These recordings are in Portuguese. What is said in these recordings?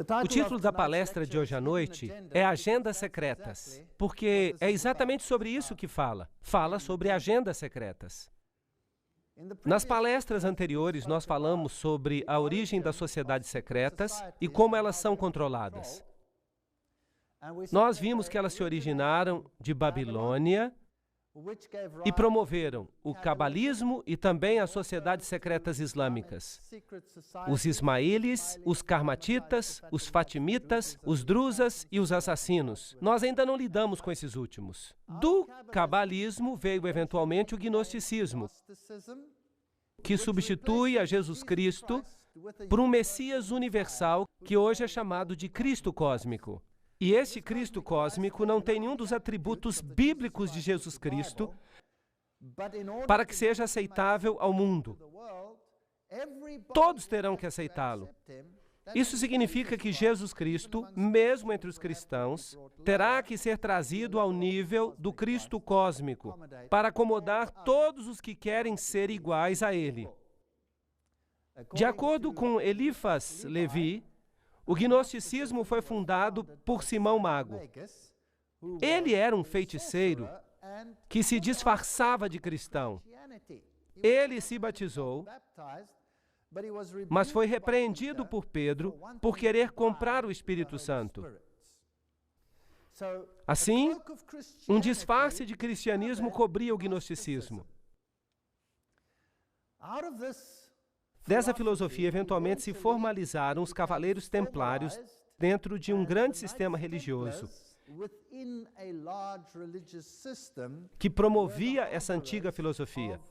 O título da palestra de hoje à noite é Agendas Secretas, porque é exatamente sobre isso que fala. Fala sobre agendas secretas. Nas palestras anteriores, nós falamos sobre a origem das sociedades secretas e como elas são controladas. Nós vimos que elas se originaram de Babilônia e promoveram o cabalismo e também as sociedades secretas islâmicas. Os ismaílis, os karmatitas, os fatimitas, os druzas e os assassinos. Nós ainda não lidamos com esses últimos. Do cabalismo veio eventualmente o gnosticismo, que substitui a Jesus Cristo por um Messias universal que hoje é chamado de Cristo cósmico. E este Cristo cósmico não tem nenhum dos atributos bíblicos de Jesus Cristo para que seja aceitável ao mundo. Todos terão que aceitá-lo. Isso significa que Jesus Cristo, mesmo entre os cristãos, terá que ser trazido ao nível do Cristo cósmico para acomodar todos os que querem ser iguais a Ele. De acordo com Eliphas Levi, o gnosticismo foi fundado por Simão Mago. Ele era um feiticeiro que se disfarçava de cristão. Ele se batizou, mas foi repreendido por Pedro por querer comprar o Espírito Santo. Assim, um disfarce de cristianismo cobria o gnosticismo. Dessa filosofia, eventualmente, se formalizaram os cavaleiros templários dentro de um grande sistema religioso que promovia essa antiga filosofia.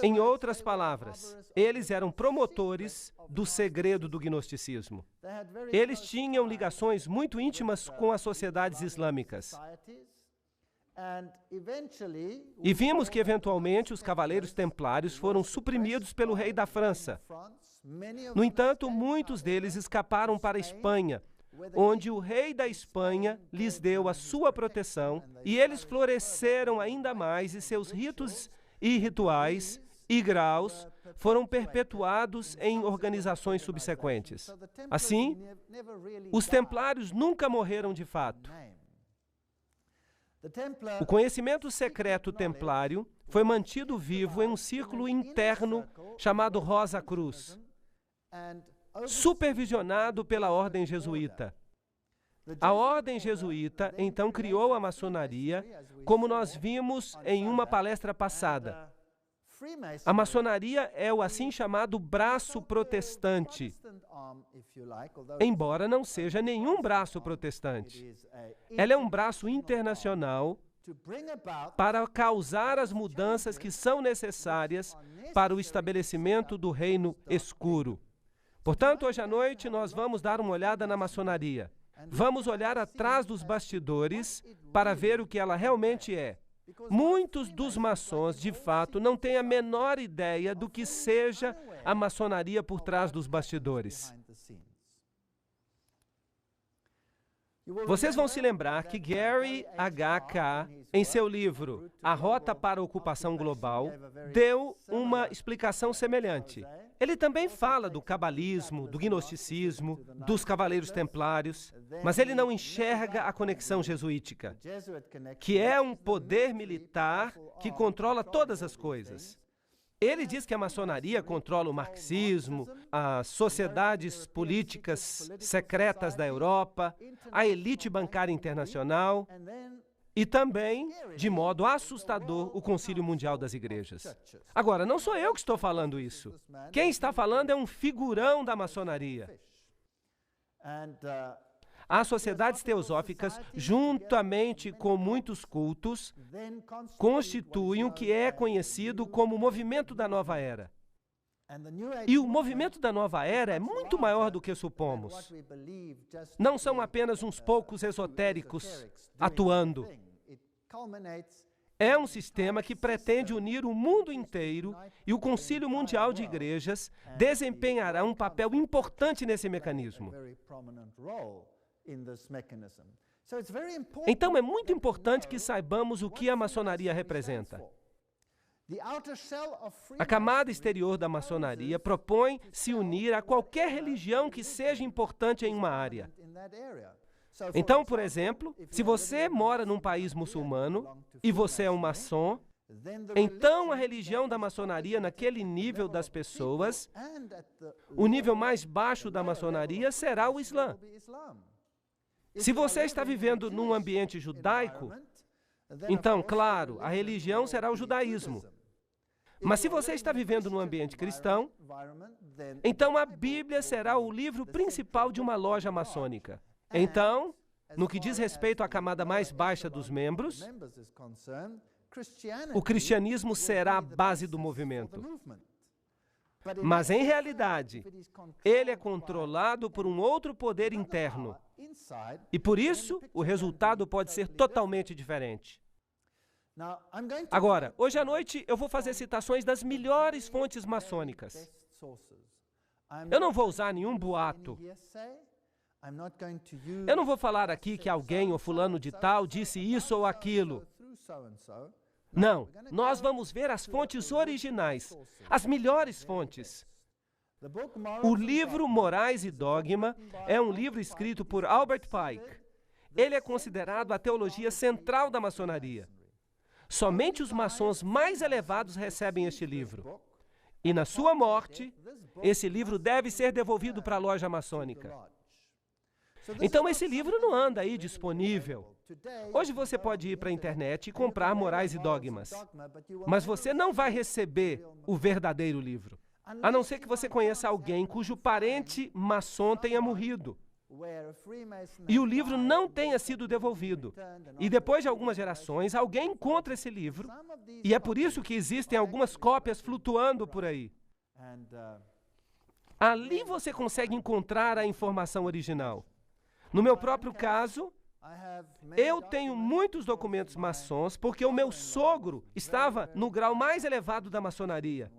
Em outras palavras, eles eram promotores do segredo do gnosticismo. Eles tinham ligações muito íntimas com as sociedades islâmicas. E vimos que, eventualmente, os cavaleiros templários foram suprimidos pelo rei da França. No entanto, muitos deles escaparam para a Espanha, onde o rei da Espanha lhes deu a sua proteção, e eles floresceram ainda mais, e seus ritos e rituais e graus foram perpetuados em organizações subsequentes. Assim, os templários nunca morreram de fato. O conhecimento secreto templário foi mantido vivo em um círculo interno chamado Rosa Cruz, supervisionado pela ordem jesuíta. A ordem jesuíta, então, criou a maçonaria, como nós vimos em uma palestra passada. A maçonaria é o assim chamado braço protestante, embora não seja nenhum braço protestante. Ela é um braço internacional para causar as mudanças que são necessárias para o estabelecimento do reino escuro. Portanto, hoje à noite nós vamos dar uma olhada na maçonaria. Vamos olhar atrás dos bastidores para ver o que ela realmente é. Muitos dos maçons, de fato, não têm a menor ideia do que seja a maçonaria por trás dos bastidores. Vocês vão se lembrar que Gary H.K., em seu livro A Rota para a Ocupação Global, deu uma explicação semelhante. Ele também fala do cabalismo, do gnosticismo, dos cavaleiros templários, mas ele não enxerga a conexão jesuítica, que é um poder militar que controla todas as coisas. Ele diz que a maçonaria controla o marxismo, as sociedades políticas secretas da Europa, a elite bancária internacional e também, de modo assustador, o Concílio Mundial das Igrejas. Agora, não sou eu que estou falando isso. Quem está falando é um figurão da maçonaria. As sociedades teosóficas, juntamente com muitos cultos, constituem o que é conhecido como o movimento da nova era. E o movimento da nova era é muito maior do que supomos. Não são apenas uns poucos esotéricos atuando. É um sistema que pretende unir o mundo inteiro e o Concílio Mundial de Igrejas desempenhará um papel importante nesse mecanismo. Então, é muito importante que saibamos o que a maçonaria representa. A camada exterior da maçonaria propõe se unir a qualquer religião que seja importante em uma área. Então, por exemplo, se você mora num país muçulmano e você é um maçom, então a religião da maçonaria naquele nível das pessoas, o nível mais baixo da maçonaria será o Islã. Se você está vivendo num ambiente judaico, então, claro, a religião será o judaísmo. Mas se você está vivendo num ambiente cristão, então a Bíblia será o livro principal de uma loja maçônica. Então, no que diz respeito à camada mais baixa dos membros, o cristianismo será a base do movimento. Mas, em realidade, ele é controlado por um outro poder interno. E, por isso, o resultado pode ser totalmente diferente. Agora, hoje à noite, eu vou fazer citações das melhores fontes maçônicas. Eu não vou usar nenhum boato. Eu não vou falar aqui que alguém ou fulano de tal disse isso ou aquilo. Não, nós vamos ver as fontes originais, as melhores fontes. O livro Morais e Dogma é um livro escrito por Albert Pike. Ele é considerado a teologia central da maçonaria. Somente os maçons mais elevados recebem este livro. E na sua morte, esse livro deve ser devolvido para a loja maçônica. Então, esse livro não anda aí disponível. Hoje você pode ir para a internet e comprar Morais e Dogmas, mas você não vai receber o verdadeiro livro, a não ser que você conheça alguém cujo parente maçom tenha morrido e o livro não tenha sido devolvido. E depois de algumas gerações, alguém encontra esse livro, e é por isso que existem algumas cópias flutuando por aí. Ali você consegue encontrar a informação original. No meu próprio caso, eu tenho muitos documentos maçons porque o meu sogro estava no grau mais elevado da maçonaria.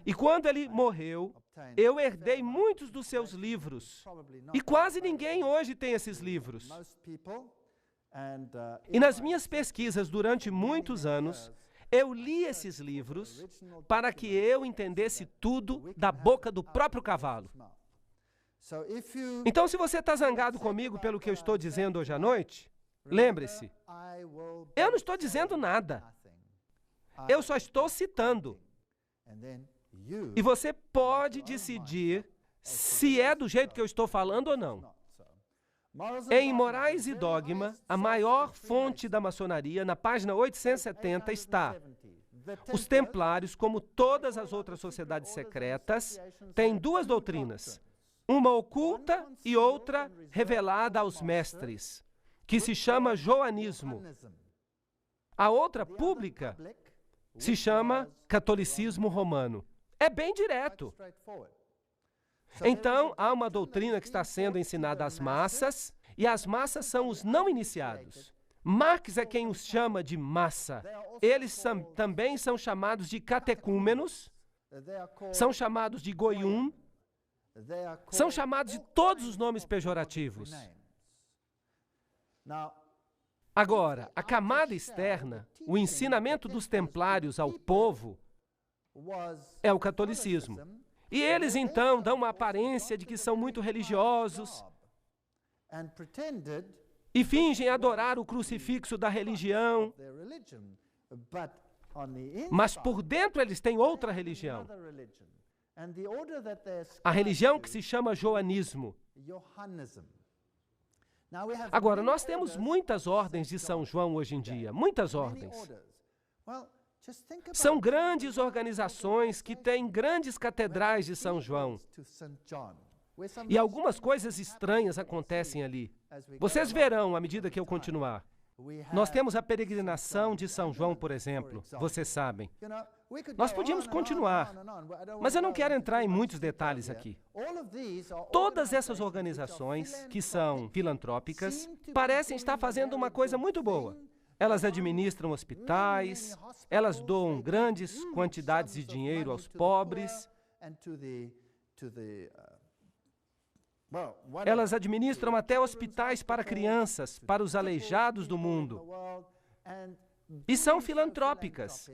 E quando ele morreu, eu herdei muitos dos seus livros. E quase ninguém hoje tem esses livros. E nas minhas pesquisas durante muitos anos, eu li esses livros para que eu entendesse tudo da boca do próprio cavalo. Então, se você está zangado comigo pelo que eu estou dizendo hoje à noite, lembre-se, eu não estou dizendo nada. Eu só estou citando. E você pode decidir se é do jeito que eu estou falando ou não. Em Morais e Dogma, a maior fonte da maçonaria, na página 870, está: os templários, como todas as outras sociedades secretas, têm duas doutrinas. Uma oculta e outra revelada aos mestres, que se chama joanismo. A outra pública se chama catolicismo romano. É bem direto. Então, há uma doutrina que está sendo ensinada às massas, e as massas são os não iniciados. Marx é quem os chama de massa. Eles também são chamados de catecúmenos, são chamados de goium, são chamados de todos os nomes pejorativos. Agora, a camada externa, o ensinamento dos templários ao povo, é o catolicismo. E eles, então, dão uma aparência de que são muito religiosos e fingem adorar o crucifixo da religião, mas por dentro eles têm outra religião. A religião que se chama joanismo. Agora, nós temos muitas ordens de São João hoje em dia, muitas ordens. São grandes organizações que têm grandes catedrais de São João. E algumas coisas estranhas acontecem ali. Vocês verão à medida que eu continuar. Nós temos a peregrinação de São João, por exemplo, vocês sabem. Nós podíamos continuar, mas eu não quero entrar em muitos detalhes aqui. Todas essas organizações, que são filantrópicas, parecem estar fazendo uma coisa muito boa. Elas administram hospitais, elas doam grandes quantidades de dinheiro aos pobres, elas administram até hospitais para crianças, para os aleijados do mundo. E são filantrópicas.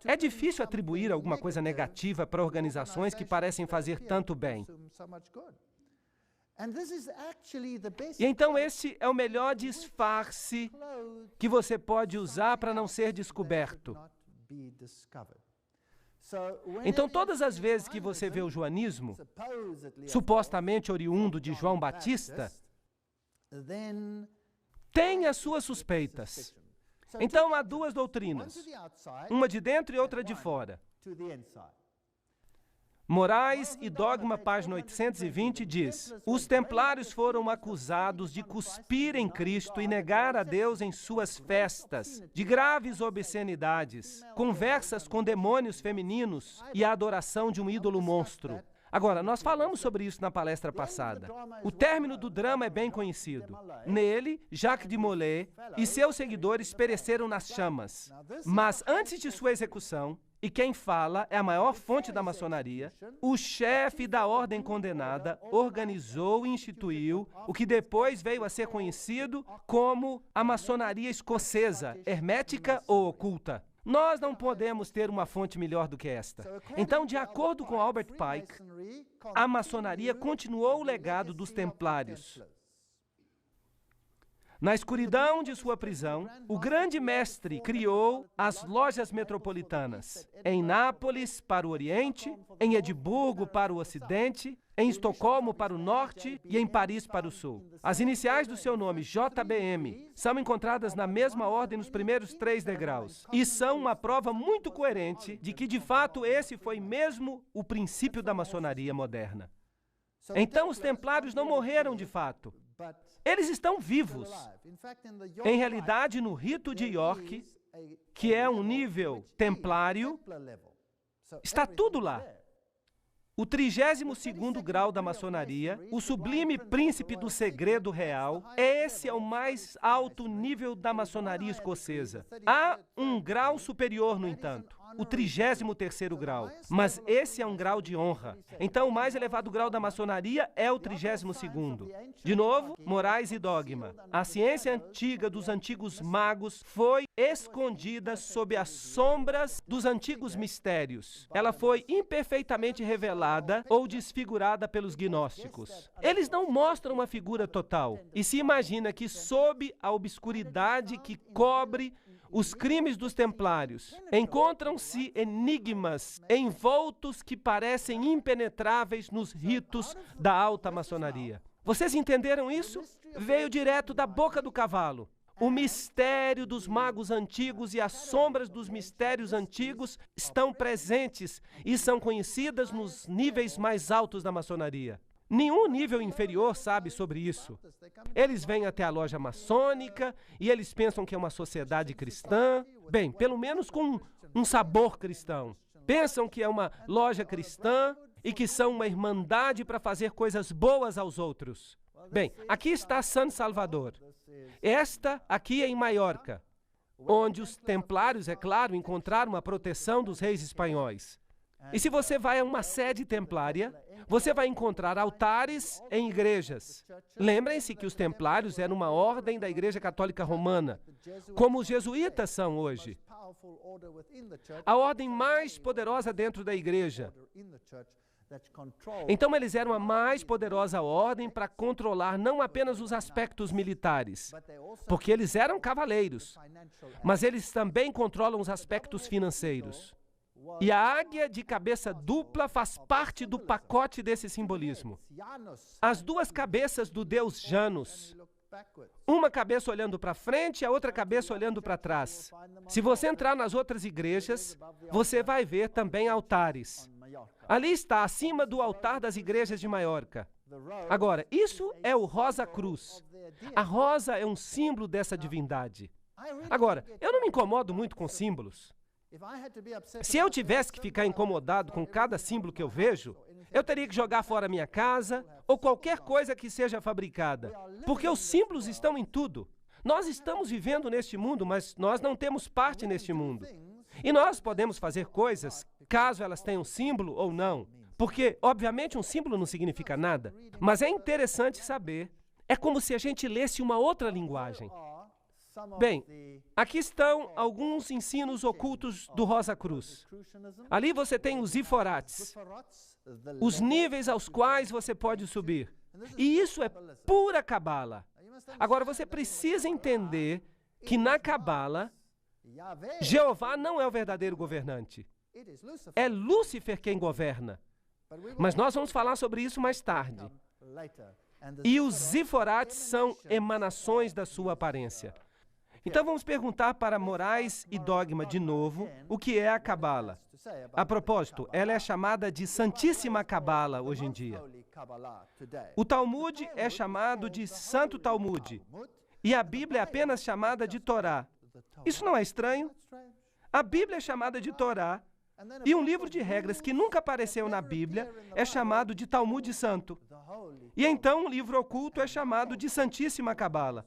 É difícil atribuir alguma coisa negativa para organizações que parecem fazer tanto bem. E então esse é o melhor disfarce que você pode usar para não ser descoberto. Então, todas as vezes que você vê o joanismo, supostamente oriundo de João Batista, tem as suas suspeitas. Então, há duas doutrinas, uma de dentro e outra de fora. Morais e Dogma, página 820, diz: os templários foram acusados de cuspir em Cristo e negar a Deus em suas festas, de graves obscenidades, conversas com demônios femininos e a adoração de um ídolo monstro. Agora, nós falamos sobre isso na palestra passada. O término do drama é bem conhecido. Nele, Jacques de Molay e seus seguidores pereceram nas chamas. Mas antes de sua execução, e quem fala é a maior fonte da maçonaria, o chefe da ordem condenada organizou e instituiu o que depois veio a ser conhecido como a maçonaria escocesa, hermética ou oculta. Nós não podemos ter uma fonte melhor do que esta. Então, de acordo com Albert Pike, a maçonaria continuou o legado dos templários. Na escuridão de sua prisão, o grande mestre criou as lojas metropolitanas, em Nápoles para o Oriente, em Edimburgo para o Ocidente, em Estocolmo para o Norte e em Paris para o Sul. As iniciais do seu nome, JBM, são encontradas na mesma ordem nos primeiros 3 degraus e são uma prova muito coerente de que, de fato, esse foi mesmo o princípio da maçonaria moderna. Então, os templários não morreram de fato. Eles estão vivos. Em realidade, no rito de York, que é um nível templário, está tudo lá. O 32º grau da maçonaria, o sublime príncipe do segredo real, esse é o mais alto nível da maçonaria escocesa. Há um grau superior, no entanto, o 33º grau, mas esse é um grau de honra. Então, o mais elevado grau da maçonaria é o 32º. De novo, Morais e Dogma. A ciência antiga dos antigos magos foi escondida sob as sombras dos antigos mistérios. Ela foi imperfeitamente revelada ou desfigurada pelos gnósticos. Eles não mostram uma figura total e se imagina que sob a obscuridade que cobre os crimes dos templários, encontram-se enigmas envoltos que parecem impenetráveis nos ritos da alta maçonaria. Vocês entenderam isso? Veio direto da boca do cavalo. O mistério dos magos antigos e as sombras dos mistérios antigos estão presentes e são conhecidas nos níveis mais altos da maçonaria. Nenhum nível inferior sabe sobre isso. Eles vêm até a loja maçônica e eles pensam que é uma sociedade cristã, bem, pelo menos com um sabor cristão. Pensam que é uma loja cristã e que são uma irmandade para fazer coisas boas aos outros. Bem, aqui está San Salvador. Esta aqui é em Maiorca, onde os templários, é claro, encontraram a proteção dos reis espanhóis. E se você vai a uma sede templária, você vai encontrar altares em igrejas. Lembrem-se que os templários eram uma ordem da Igreja Católica Romana, como os jesuítas são hoje. A ordem mais poderosa dentro da igreja. Então, eles eram a mais poderosa ordem para controlar não apenas os aspectos militares, porque eles eram cavaleiros, mas eles também controlam os aspectos financeiros. E a águia de cabeça dupla faz parte do pacote desse simbolismo. As duas cabeças do deus Janus, uma cabeça olhando para frente e a outra cabeça olhando para trás. Se você entrar nas outras igrejas, você vai ver também altares. Ali está, acima do altar das igrejas de Maiorca. Agora, isso é o Rosa Cruz. A rosa é um símbolo dessa divindade. Agora, eu não me incomodo muito com símbolos. Se eu tivesse que ficar incomodado com cada símbolo que eu vejo, eu teria que jogar fora minha casa ou qualquer coisa que seja fabricada, porque os símbolos estão em tudo. Nós estamos vivendo neste mundo, mas nós não temos parte neste mundo. E nós podemos fazer coisas, caso elas tenham símbolo ou não, porque, obviamente, um símbolo não significa nada, mas é interessante saber, é como se a gente lesse uma outra linguagem. Bem, aqui estão alguns ensinos ocultos do Rosa Cruz. Ali você tem os Iforates, os níveis aos quais você pode subir. E isso é pura cabala. Agora, você precisa entender que na cabala, Jeová não é o verdadeiro governante. É Lúcifer quem governa. Mas nós vamos falar sobre isso mais tarde. E os Iforates são emanações da sua aparência. Então vamos perguntar para Morais e Dogma de novo o que é a cabala. A propósito, ela é chamada de Santíssima Cabala hoje em dia. O Talmud é chamado de Santo Talmud. E a Bíblia é apenas chamada de Torá. Isso não é estranho? A Bíblia é chamada de Torá. E um livro de regras que nunca apareceu na Bíblia é chamado de Talmud Santo. E então um livro oculto é chamado de Santíssima Cabala.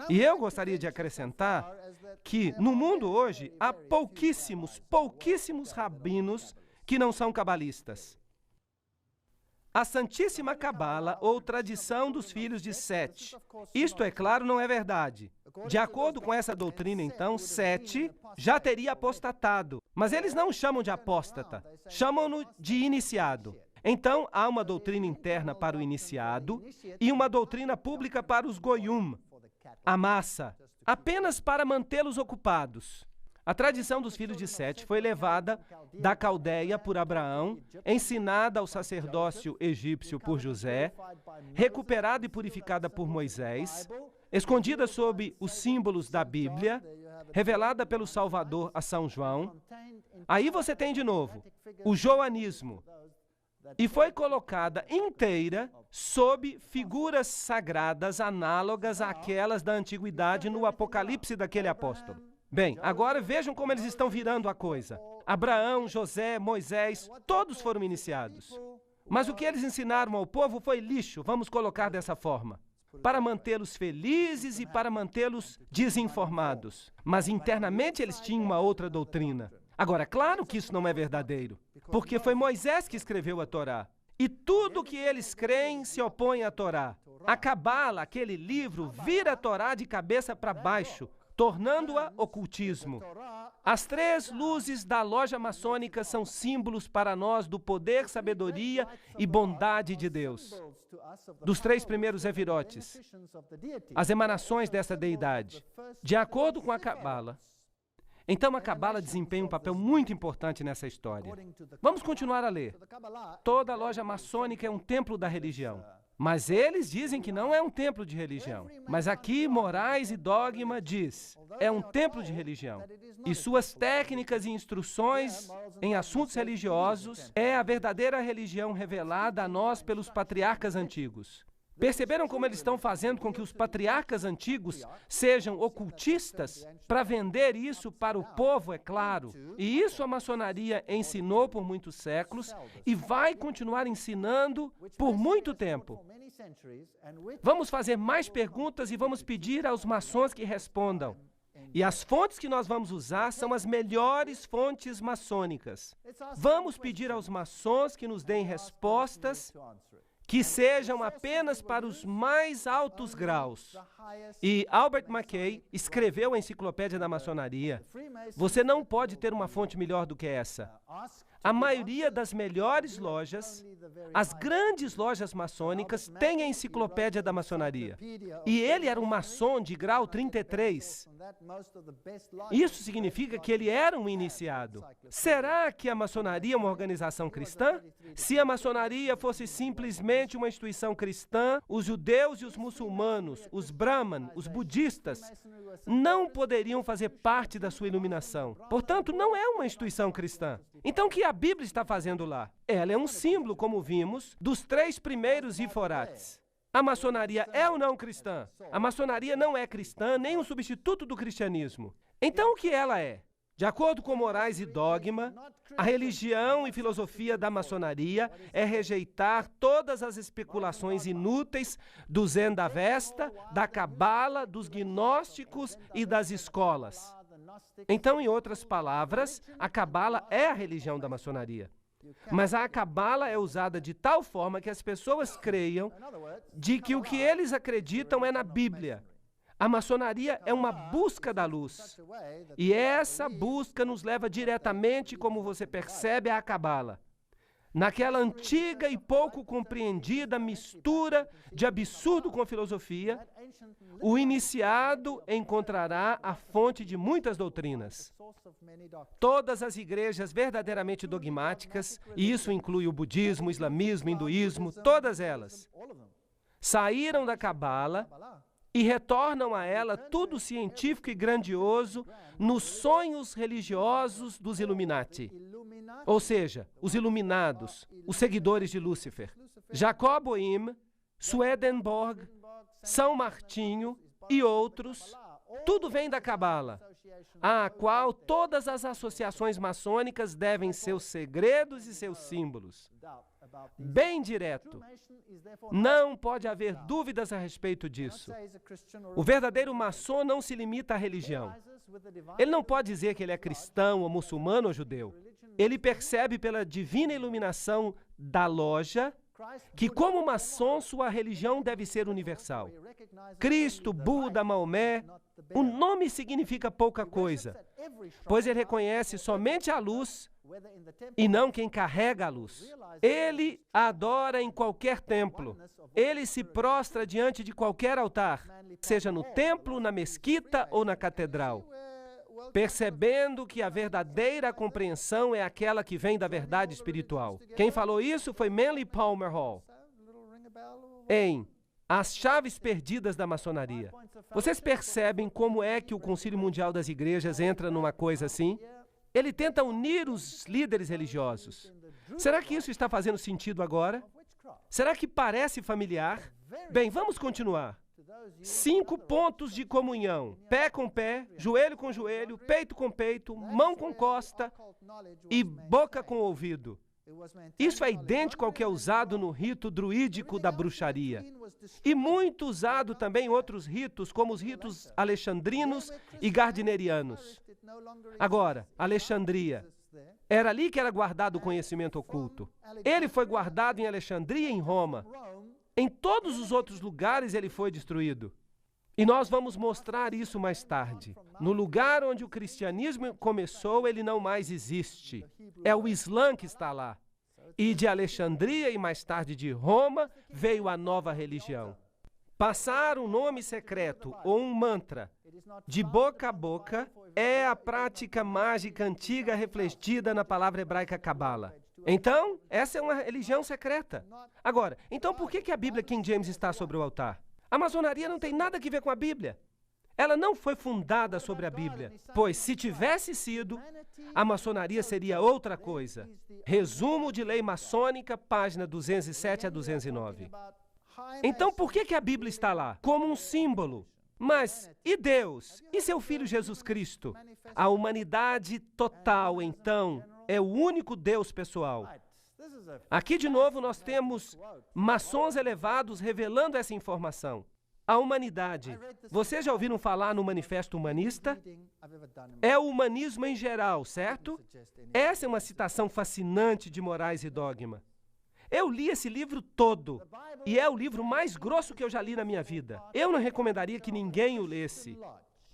E eu gostaria de acrescentar que no mundo hoje há pouquíssimos rabinos que não são cabalistas. A Santíssima Cabala, ou tradição dos filhos de Sete. Isto, é claro, não é verdade. De acordo com essa doutrina, então, Sete já teria apostatado. Mas eles não chamam de apóstata, chamam-no de iniciado. Então, há uma doutrina interna para o iniciado e uma doutrina pública para os goyum, a massa, apenas para mantê-los ocupados. A tradição dos filhos de Sete foi levada da Caldeia por Abraão, ensinada ao sacerdócio egípcio por José, recuperada e purificada por Moisés, escondida sob os símbolos da Bíblia, revelada pelo Salvador a São João. Aí você tem de novo o joanismo, e foi colocada inteira sob figuras sagradas análogas àquelas da antiguidade no Apocalipse daquele apóstolo. Bem, agora vejam como eles estão virando a coisa. Abraão, José, Moisés, todos foram iniciados. Mas o que eles ensinaram ao povo foi lixo, vamos colocar dessa forma, para mantê-los felizes e para mantê-los desinformados. Mas internamente eles tinham uma outra doutrina. Agora, claro que isso não é verdadeiro, porque foi Moisés que escreveu a Torá. E tudo que eles creem se opõe à Torá. A Cabala, aquele livro, vira a Torá de cabeça para baixo, tornando-a ocultismo. As três luzes da loja maçônica são símbolos para nós do poder, sabedoria e bondade de Deus. Dos três primeiros Evirotes, as emanações dessa deidade. De acordo com a Cabala. Então a Cabala desempenha um papel muito importante nessa história. Vamos continuar a ler. Toda a loja maçônica é um templo da religião. Mas eles dizem que não é um templo de religião. Mas aqui, Morais e Dogma diz, é um templo de religião. E suas técnicas e instruções em assuntos religiosos é a verdadeira religião revelada a nós pelos patriarcas antigos. Perceberam como eles estão fazendo com que os patriarcas antigos sejam ocultistas? Para vender isso para o povo, é claro. E isso a maçonaria ensinou por muitos séculos e vai continuar ensinando por muito tempo. Vamos fazer mais perguntas e vamos pedir aos maçons que respondam. E as fontes que nós vamos usar são as melhores fontes maçônicas. Vamos pedir aos maçons que nos deem respostas que sejam apenas para os mais altos graus. E Albert Mackay escreveu a Enciclopédia da Maçonaria. Você não pode ter uma fonte melhor do que essa. A maioria das melhores lojas, as grandes lojas maçônicas, tem a Enciclopédia da Maçonaria. E ele era um maçom de grau 33. Isso significa que ele era um iniciado. Será que a maçonaria é uma organização cristã? Se a maçonaria fosse simplesmente uma instituição cristã, os judeus e os muçulmanos, os brahman, os budistas, não poderiam fazer parte da sua iluminação. Portanto, não é uma instituição cristã. Então, o que a Bíblia está fazendo lá? Ela é um símbolo, como vimos, dos três primeiros Iforates. A maçonaria é ou não cristã? A maçonaria não é cristã, nem um substituto do cristianismo. Então, o que ela é? De acordo com Morais e Dogma, a religião e filosofia da maçonaria é rejeitar todas as especulações inúteis do Zendavesta, da Cabala, dos gnósticos e das escolas. Então, em outras palavras, a Cabala é a religião da maçonaria. Mas a Cabala é usada de tal forma que as pessoas creiam de que o que eles acreditam é na Bíblia. A maçonaria é uma busca da luz. E essa busca nos leva diretamente, como você percebe, à Cabala. Naquela antiga e pouco compreendida mistura de absurdo com filosofia, o iniciado encontrará a fonte de muitas doutrinas. Todas as igrejas verdadeiramente dogmáticas, e isso inclui o budismo, o islamismo, o hinduísmo, todas elas, saíram da Cabala e retornam a ela tudo científico e grandioso nos sonhos religiosos dos Illuminati. Ou seja, os iluminados, os seguidores de Lúcifer. Jacob Boehme, Swedenborg, São Martinho e outros, tudo vem da Cabala, à qual todas as associações maçônicas devem seus segredos e seus símbolos. Bem direto. Não pode haver dúvidas a respeito disso. O verdadeiro maçom não se limita à religião. Ele não pode dizer que ele é cristão, ou muçulmano, ou judeu. Ele percebe pela divina iluminação da loja que, como maçom, sua religião deve ser universal. Cristo, Buda, Maomé, o nome significa pouca coisa, pois ele reconhece somente a luz e não quem carrega a luz. Ele adora em qualquer templo. Ele se prostra diante de qualquer altar, seja no templo, na mesquita ou na catedral, percebendo que a verdadeira compreensão é aquela que vem da verdade espiritual. Quem falou isso foi Manly Palmer Hall, em As Chaves Perdidas da Maçonaria. Vocês percebem como é que o Concílio Mundial das Igrejas entra numa coisa assim? Ele tenta unir os líderes religiosos. Será que isso está fazendo sentido agora? Será que parece familiar? Bem, vamos continuar. 5 pontos de comunhão: pé com pé, joelho com joelho, peito com peito, mão com costa e boca com ouvido. Isso é idêntico ao que é usado no rito druídico da bruxaria. E muito usado também em outros ritos, como os ritos alexandrinos e gardnerianos. Agora, Alexandria. Era ali que era guardado o conhecimento oculto. Ele foi guardado em Alexandria e em Roma. Em todos os outros lugares ele foi destruído. E nós vamos mostrar isso mais tarde. No lugar onde o cristianismo começou, ele não mais existe. É o Islã que está lá. E de Alexandria e mais tarde de Roma veio a nova religião. Passar um nome secreto ou um mantra de boca a boca é a prática mágica antiga refletida na palavra hebraica Cabala. Então, essa é uma religião secreta. Agora, então por que a Bíblia King James está sobre o altar? A maçonaria não tem nada a ver com a Bíblia. Ela não foi fundada sobre a Bíblia, pois se tivesse sido, a maçonaria seria outra coisa. Resumo de Lei Maçônica, página 207 a 209. Então por que a Bíblia está lá? Como um símbolo. Mas, e Deus? E seu Filho Jesus Cristo? A humanidade total, então, é o único Deus pessoal. Aqui, de novo, nós temos maçons elevados revelando essa informação. A humanidade. Vocês já ouviram falar no Manifesto Humanista? É o humanismo em geral, certo? Essa é uma citação fascinante de Morais e Dogma. Eu li esse livro todo, e é o livro mais grosso que eu já li na minha vida. Eu não recomendaria que ninguém o lesse.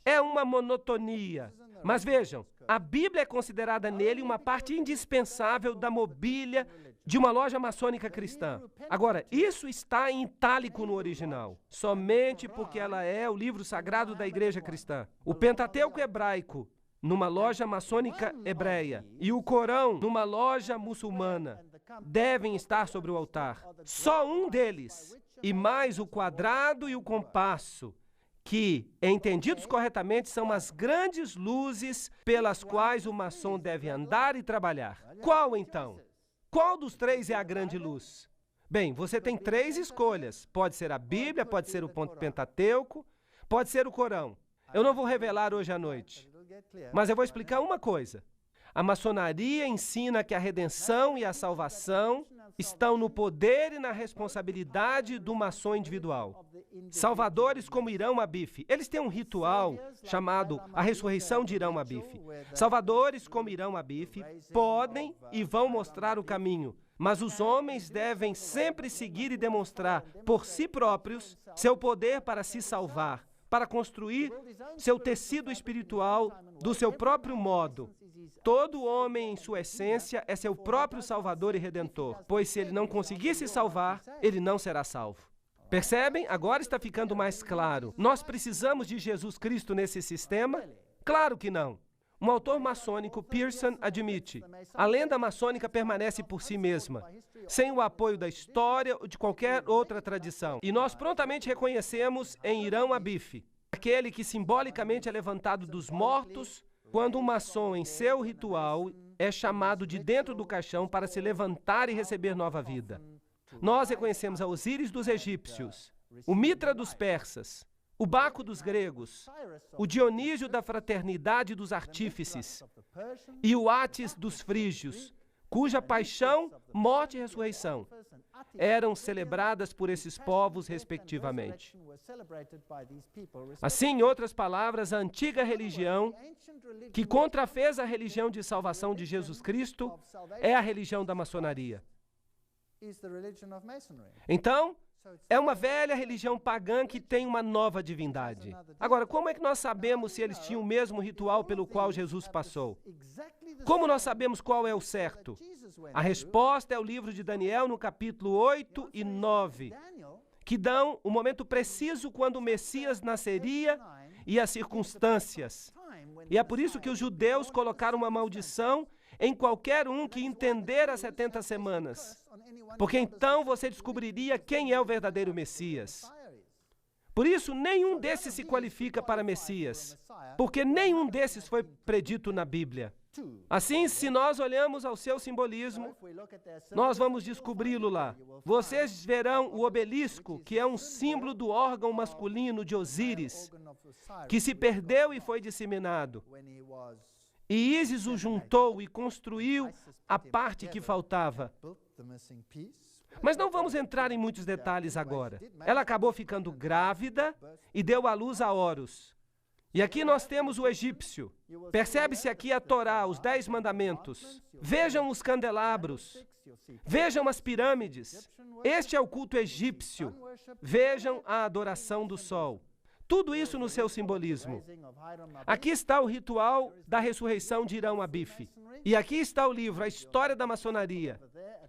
É uma monotonia. Mas vejam, a Bíblia é considerada nele uma parte indispensável da mobília de uma loja maçônica cristã. Agora, isso está em itálico no original, somente porque ela é o livro sagrado da igreja cristã. O Pentateuco hebraico, numa loja maçônica hebreia, e o Corão, numa loja muçulmana, devem estar sobre o altar. Só um deles, e mais o quadrado e o compasso, que, entendidos corretamente, são as grandes luzes pelas quais o maçom deve andar e trabalhar. Qual, então? Qual dos três é a grande luz? Bem, você tem 3 escolhas. Pode ser a Bíblia, pode ser o Pentateuco, pode ser o Corão. Eu não vou revelar hoje à noite, mas eu vou explicar uma coisa. A maçonaria ensina que a redenção e a salvação estão no poder e na responsabilidade do maçom individual. Salvadores como Irão Abif, eles têm um ritual chamado a ressurreição de Irão Abif. Salvadores como Irão Abif podem e vão mostrar o caminho, mas os homens devem sempre seguir e demonstrar por si próprios seu poder para se salvar, para construir seu tecido espiritual do seu próprio modo. Todo homem, em sua essência, é seu próprio Salvador e Redentor, pois se ele não conseguir se salvar, ele não será salvo. Percebem? Agora está ficando mais claro. Nós precisamos de Jesus Cristo nesse sistema? Claro que não. Um autor maçônico, Pearson, admite: a lenda maçônica permanece por si mesma, sem o apoio da história ou de qualquer outra tradição. E nós prontamente reconhecemos em Irão Abif, aquele que simbolicamente é levantado dos mortos, quando um maçom, em seu ritual, é chamado de dentro do caixão para se levantar e receber nova vida. Nós reconhecemos a Osíris dos egípcios, o Mitra dos persas, o Baco dos gregos, o Dionísio da fraternidade dos artífices e o Átis dos frígios, cuja paixão, morte e ressurreição eram celebradas por esses povos respectivamente. Assim, em outras palavras, a antiga religião, que contrafez a religião de salvação de Jesus Cristo, é a religião da maçonaria. Então, é uma velha religião pagã que tem uma nova divindade. Agora, como é que nós sabemos se eles tinham o mesmo ritual pelo qual Jesus passou? Como nós sabemos qual é o certo? A resposta é o livro de Daniel, no capítulo 8 e 9, que dão o momento preciso quando o Messias nasceria e as circunstâncias. E é por isso que os judeus colocaram uma maldição em qualquer um que entender as 70 semanas, porque então você descobriria quem é o verdadeiro Messias. Por isso, nenhum desses se qualifica para Messias, porque nenhum desses foi predito na Bíblia. Assim, se nós olhamos ao seu simbolismo, nós vamos descobri-lo lá. Vocês verão o obelisco, que é um símbolo do órgão masculino de Osíris, que se perdeu e foi disseminado. E Ísis o juntou e construiu a parte que faltava. Mas não vamos entrar em muitos detalhes agora. Ela acabou ficando grávida e deu à luz a Horus. E aqui nós temos o egípcio. Percebe-se aqui a Torá, os 10 mandamentos. Vejam os candelabros. Vejam as pirâmides. Este é o culto egípcio. Vejam a adoração do sol. Tudo isso no seu simbolismo. Aqui está o ritual da ressurreição de Irão Abif. E aqui está o livro, a história da maçonaria.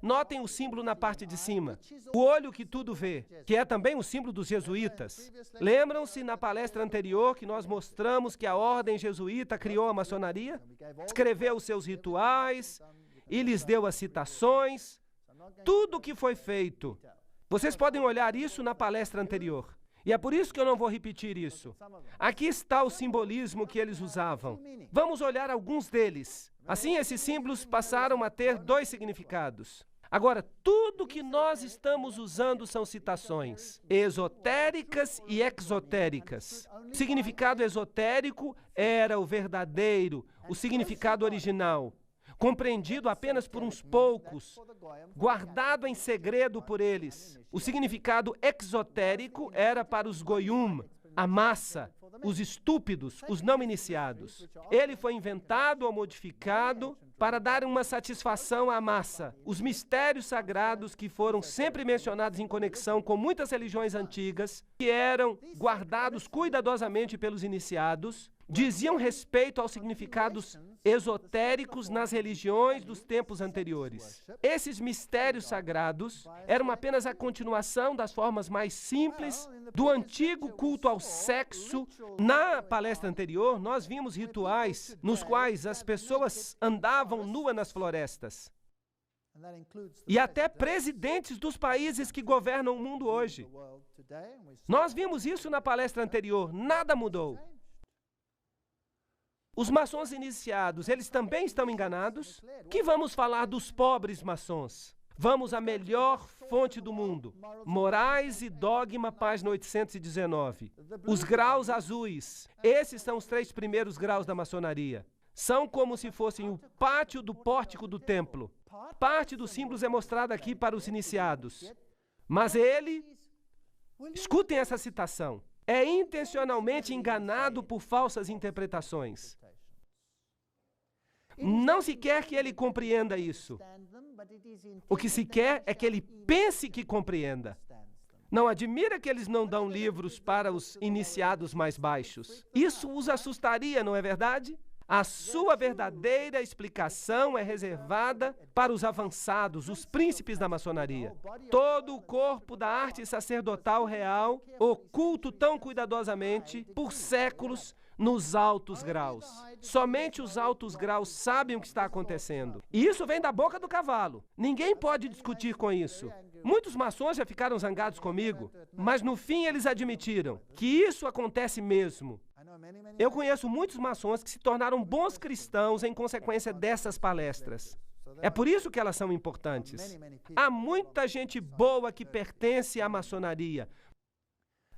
Notem o símbolo na parte de cima. O olho que tudo vê, que é também o símbolo dos jesuítas. Lembram-se na palestra anterior que nós mostramos que a ordem jesuíta criou a maçonaria? Escreveu os seus rituais e lhes deu as citações. Tudo o que foi feito. Vocês podem olhar isso na palestra anterior. E é por isso que eu não vou repetir isso. Aqui está o simbolismo que eles usavam. Vamos olhar alguns deles. Assim, esses símbolos passaram a ter 2 significados. Agora, tudo que nós estamos usando são citações esotéricas e exotéricas. O significado esotérico era o verdadeiro, o significado original, compreendido apenas por uns poucos, guardado em segredo por eles. O significado exotérico era para os goyum, a massa, os estúpidos, os não iniciados. Ele foi inventado ou modificado para dar uma satisfação à massa. Os mistérios sagrados que foram sempre mencionados em conexão com muitas religiões antigas, que eram guardados cuidadosamente pelos iniciados, diziam respeito aos significados esotéricos nas religiões dos tempos anteriores. Esses mistérios sagrados eram apenas a continuação das formas mais simples do antigo culto ao sexo. Na palestra anterior, nós vimos rituais nos quais as pessoas andavam nuas nas florestas. E até presidentes dos países que governam o mundo hoje. Nós vimos isso na palestra anterior, nada mudou. Os maçons iniciados, eles também estão enganados? Que vamos falar dos pobres maçons? Vamos à melhor fonte do mundo. Morais e Dogma, página 819. Os graus azuis. Esses são os 3 primeiros graus da maçonaria. São como se fossem o pátio do pórtico do templo. Parte dos símbolos é mostrada aqui para os iniciados. Mas ele, escutem essa citação, é intencionalmente enganado por falsas interpretações. Não se quer que ele compreenda isso. O que se quer é que ele pense que compreenda. Não admira que eles não dão livros para os iniciados mais baixos. Isso os assustaria, não é verdade? A sua verdadeira explicação é reservada para os avançados, os príncipes da maçonaria. Todo o corpo da arte sacerdotal real, oculto tão cuidadosamente por séculos nos altos graus. Somente os altos graus sabem o que está acontecendo. E isso vem da boca do cavalo. Ninguém pode discutir com isso. Muitos maçons já ficaram zangados comigo, mas no fim eles admitiram que isso acontece mesmo. Eu conheço muitos maçons que se tornaram bons cristãos em consequência dessas palestras. É por isso que elas são importantes. Há muita gente boa que pertence à maçonaria.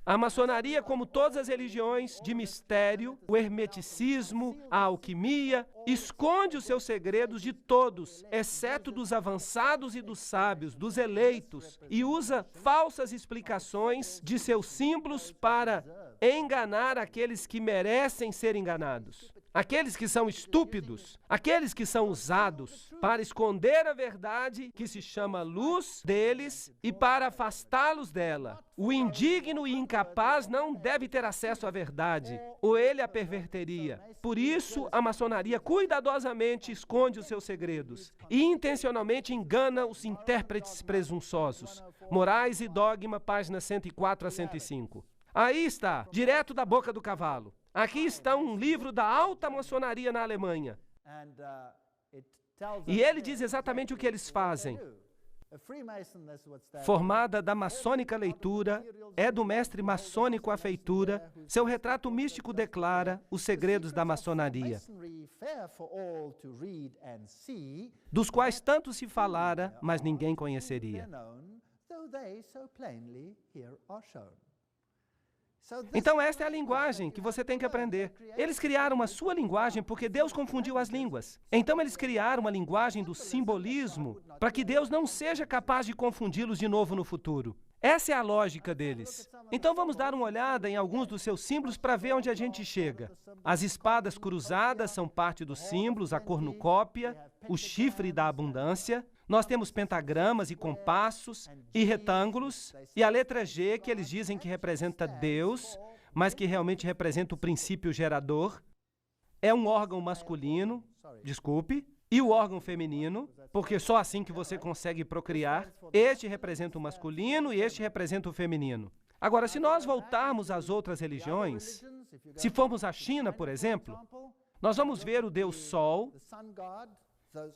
A maçonaria, como todas as religiões de mistério, o hermeticismo, a alquimia, esconde os seus segredos de todos, exceto dos avançados e dos sábios, dos eleitos, e usa falsas explicações de seus símbolos para enganar aqueles que merecem ser enganados. Aqueles que são estúpidos, aqueles que são usados para esconder a verdade que se chama luz deles e para afastá-los dela. O indigno e incapaz não deve ter acesso à verdade, ou ele a perverteria. Por isso, a maçonaria cuidadosamente esconde os seus segredos e intencionalmente engana os intérpretes presunçosos. Morais e Dogma, páginas 104 a 105. Aí está, direto da boca do cavalo. Aqui está um livro da alta maçonaria na Alemanha. E ele diz exatamente o que eles fazem. Formada da maçônica leitura, é do mestre maçônico a feitura, seu retrato místico declara os segredos da maçonaria, dos quais tanto se falara, mas ninguém conheceria. Então esta é a linguagem que você tem que aprender. Eles criaram uma sua linguagem porque Deus confundiu as línguas. Então eles criaram uma linguagem do simbolismo para que Deus não seja capaz de confundi-los de novo no futuro. Essa é a lógica deles. Então vamos dar uma olhada em alguns dos seus símbolos para ver onde a gente chega. As espadas cruzadas são parte dos símbolos, a cornucópia, o chifre da abundância. Nós temos pentagramas e compassos e retângulos, e a letra G, que eles dizem que representa Deus, mas que realmente representa o princípio gerador. É um órgão masculino, desculpe, e o órgão feminino, porque só assim que você consegue procriar. Este representa o masculino e este representa o feminino. Agora, se nós voltarmos às outras religiões, se formos à China, por exemplo, nós vamos ver o Deus Sol,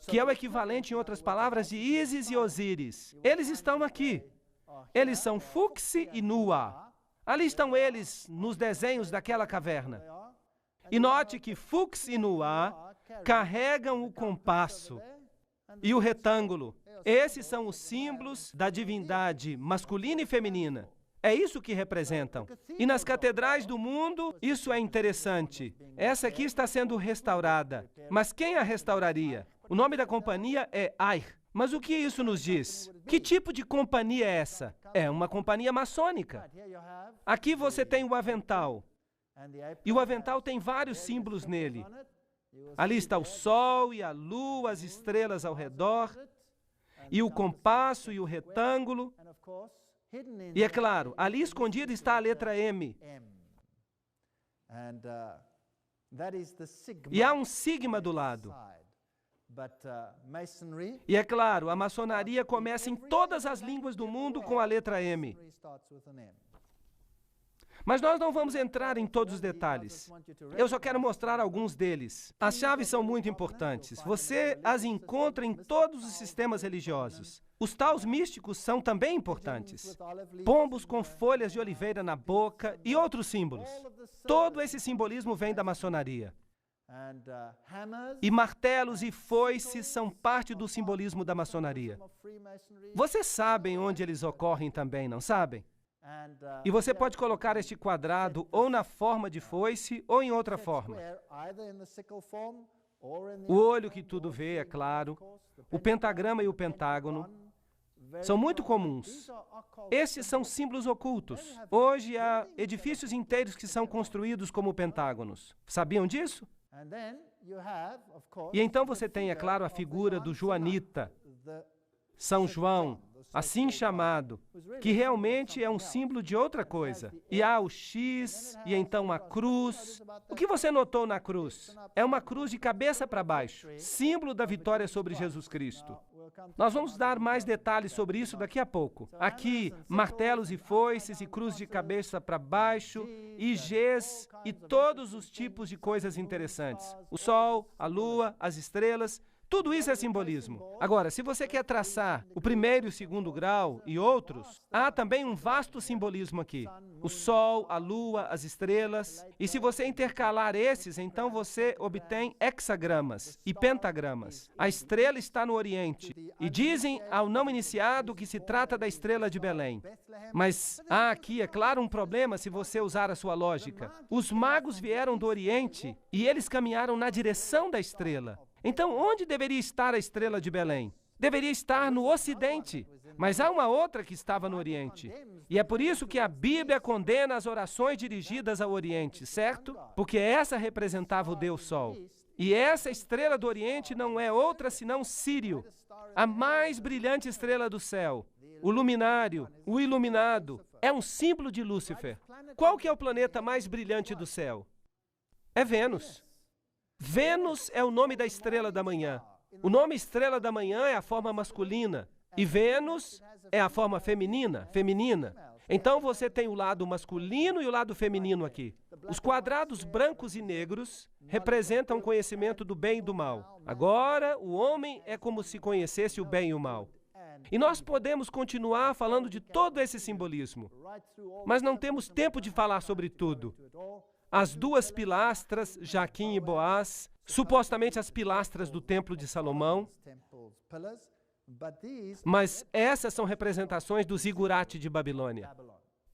que é o equivalente, em outras palavras, de Ísis e Osíris. Eles estão aqui. Eles são Fuxi e Nua. Ali estão eles nos desenhos daquela caverna. E note que Fuxi e Nua carregam o compasso e o retângulo. Esses são os símbolos da divindade masculina e feminina. É isso que representam. E nas catedrais do mundo, isso é interessante. Essa aqui está sendo restaurada. Mas quem a restauraria? O nome da companhia é Air. Mas o que isso nos diz? Que tipo de companhia é essa? É uma companhia maçônica. Aqui você tem o avental. E o avental tem vários símbolos nele. Ali está o sol e a lua, as estrelas ao redor, e o compasso e o retângulo. E é claro, ali escondida está a letra M. E há um sigma do lado. E é claro, a maçonaria começa em todas as línguas do mundo com a letra M. Mas nós não vamos entrar em todos os detalhes. Eu só quero mostrar alguns deles. As chaves são muito importantes. Você as encontra em todos os sistemas religiosos. Os taus místicos são também importantes. Pombos com folhas de oliveira na boca e outros símbolos. Todo esse simbolismo vem da maçonaria. E martelos e foices são parte do simbolismo da maçonaria. Vocês sabem onde eles ocorrem também, não sabem? E você pode colocar este quadrado ou na forma de foice ou em outra forma. O olho que tudo vê, é claro. O pentagrama e o pentágono são muito comuns. Estes são símbolos ocultos. Hoje há edifícios inteiros que são construídos como pentágonos. Sabiam disso? E então você tem, é claro, a figura do joanita, São João, assim chamado, que realmente é um símbolo de outra coisa. E há o X, e então a cruz. O que você notou na cruz? É uma cruz de cabeça para baixo, símbolo da vitória sobre Jesus Cristo. Nós vamos dar mais detalhes sobre isso daqui a pouco. Aqui, martelos e foices e cruz de cabeça para baixo, e Gs e todos os tipos de coisas interessantes. O sol, a lua, as estrelas. Tudo isso é simbolismo. Agora, se você quer traçar o primeiro e o segundo grau e outros, há também um vasto simbolismo aqui. O sol, a lua, as estrelas. E se você intercalar esses, então você obtém hexagramas e pentagramas. A estrela está no Oriente. E dizem ao não iniciado que se trata da estrela de Belém. Mas há aqui, é claro, um problema se você usar a sua lógica. Os magos vieram do Oriente e eles caminharam na direção da estrela. Então, onde deveria estar a estrela de Belém? Deveria estar no Ocidente, mas há uma outra que estava no Oriente. E é por isso que a Bíblia condena as orações dirigidas ao Oriente, certo? Porque essa representava o Deus Sol. E essa estrela do Oriente não é outra senão Sírio, a mais brilhante estrela do céu. O luminário, o iluminado, é um símbolo de Lúcifer. Qual que é o planeta mais brilhante do céu? É Vênus. Vênus é o nome da estrela da manhã. O nome estrela da manhã é a forma masculina. E Vênus é a forma feminina. Então você tem o lado masculino e o lado feminino aqui. Os quadrados brancos e negros representam o conhecimento do bem e do mal. Agora, o homem é como se conhecesse o bem e o mal. E nós podemos continuar falando de todo esse simbolismo, mas não temos tempo de falar sobre tudo. As duas pilastras, Jaquim e Boaz, supostamente as pilastras do Templo de Salomão, mas essas são representações do zigurate de Babilônia.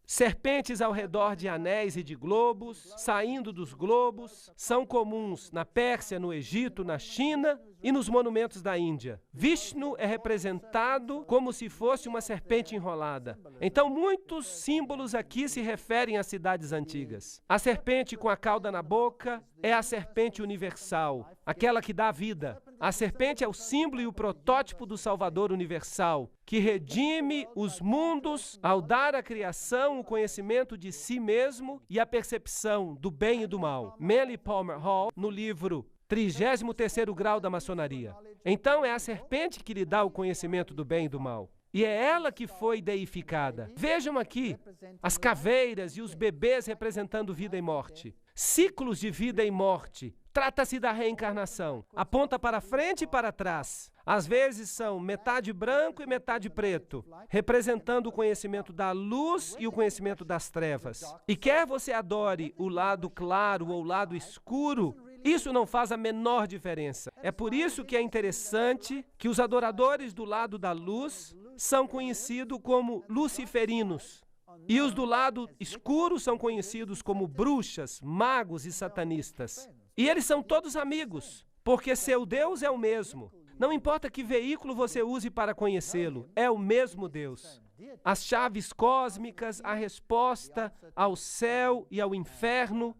Serpentes ao redor de anéis e de globos, saindo dos globos, são comuns na Pérsia, no Egito, na China e nos monumentos da Índia. Vishnu é representado como se fosse uma serpente enrolada. Então, muitos símbolos aqui se referem às cidades antigas. A serpente com a cauda na boca é a serpente universal, aquela que dá vida. A serpente é o símbolo e o protótipo do Salvador universal, que redime os mundos ao dar à criação o conhecimento de si mesmo e a percepção do bem e do mal. Manly Palmer Hall, no livro 33º Grau da Maçonaria. Então é a serpente que lhe dá o conhecimento do bem e do mal. E é ela que foi deificada. Vejam aqui, as caveiras e os bebês representando vida e morte. Ciclos de vida e morte. Trata-se da reencarnação. Aponta para frente e para trás. Às vezes são metade branco e metade preto, representando o conhecimento da luz e o conhecimento das trevas. E quer você adore o lado claro ou o lado escuro, isso não faz a menor diferença. É por isso que é interessante que os adoradores do lado da luz são conhecidos como luciferinos. E os do lado escuro são conhecidos como bruxas, magos e satanistas. E eles são todos amigos, porque seu Deus é o mesmo. Não importa que veículo você use para conhecê-lo, é o mesmo Deus. As chaves cósmicas, a resposta ao céu e ao inferno.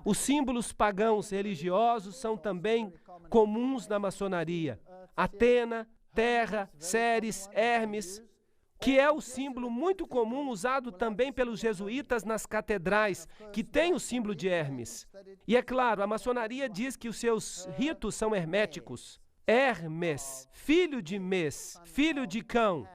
Os símbolos pagãos religiosos são também comuns na maçonaria. Atena, Terra, Ceres, Hermes, que é o símbolo muito comum usado também pelos jesuítas nas catedrais, que tem o símbolo de Hermes. E é claro, a maçonaria diz que os seus ritos são herméticos. Hermes, filho de Mes, filho de Cão,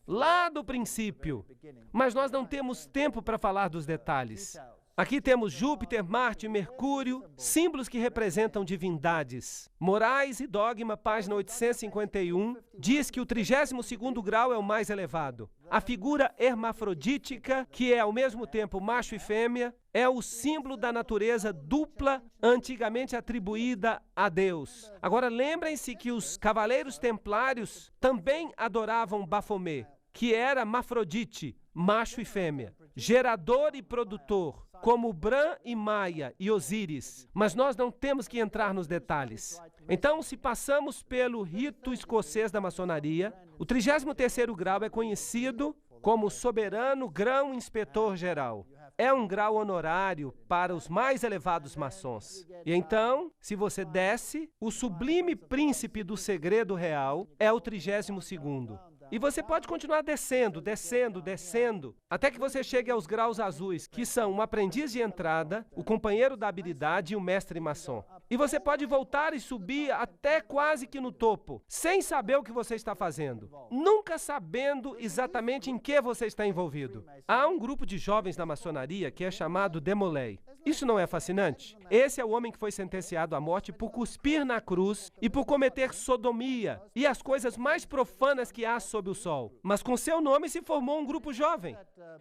lá do princípio. Mas nós não temos tempo para falar dos detalhes. Aqui temos Júpiter, Marte e Mercúrio, símbolos que representam divindades. Morais e Dogma, página 851, diz que o 32º grau é o mais elevado. A figura hermafrodítica, que é ao mesmo tempo macho e fêmea, é o símbolo da natureza dupla antigamente atribuída a Deus. Agora lembrem-se que os cavaleiros templários também adoravam Bafomé, que era Mafrodite, macho e fêmea, gerador e produtor, como Bran e Maia e Osíris, mas nós não temos que entrar nos detalhes. Então, se passamos pelo rito escocês da maçonaria, o 33º grau é conhecido como soberano grão-inspetor-geral. É um grau honorário para os mais elevados maçons. E então, se você desce, o sublime príncipe do segredo real é o 32º. E você pode continuar descendo, descendo, descendo, até que você chegue aos graus azuis, que são um aprendiz de entrada, o companheiro da habilidade e o mestre maçom. E você pode voltar e subir até quase que no topo, sem saber o que você está fazendo, nunca sabendo exatamente em que você está envolvido. Há um grupo de jovens na maçonaria que é chamado Demolay. Isso não é fascinante? Esse é o homem que foi sentenciado à morte por cuspir na cruz e por cometer sodomia e as coisas mais profanas que há sob o sol. Mas com seu nome se formou um grupo jovem.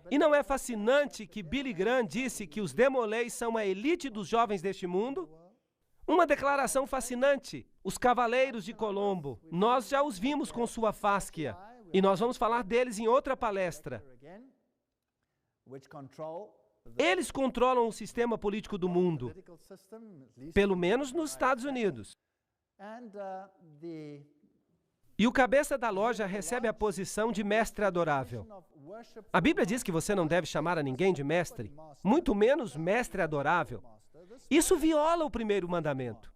E não é fascinante que Billy Graham disse que os Demolays são a elite dos jovens deste mundo? Uma declaração fascinante. Os Cavaleiros de Colombo. Nós já os vimos com sua fásquia. E nós vamos falar deles em outra palestra. Eles controlam o sistema político do mundo, pelo menos nos Estados Unidos. E o cabeça da loja recebe a posição de mestre adorável. A Bíblia diz que você não deve chamar a ninguém de mestre, muito menos mestre adorável. Isso viola o primeiro mandamento.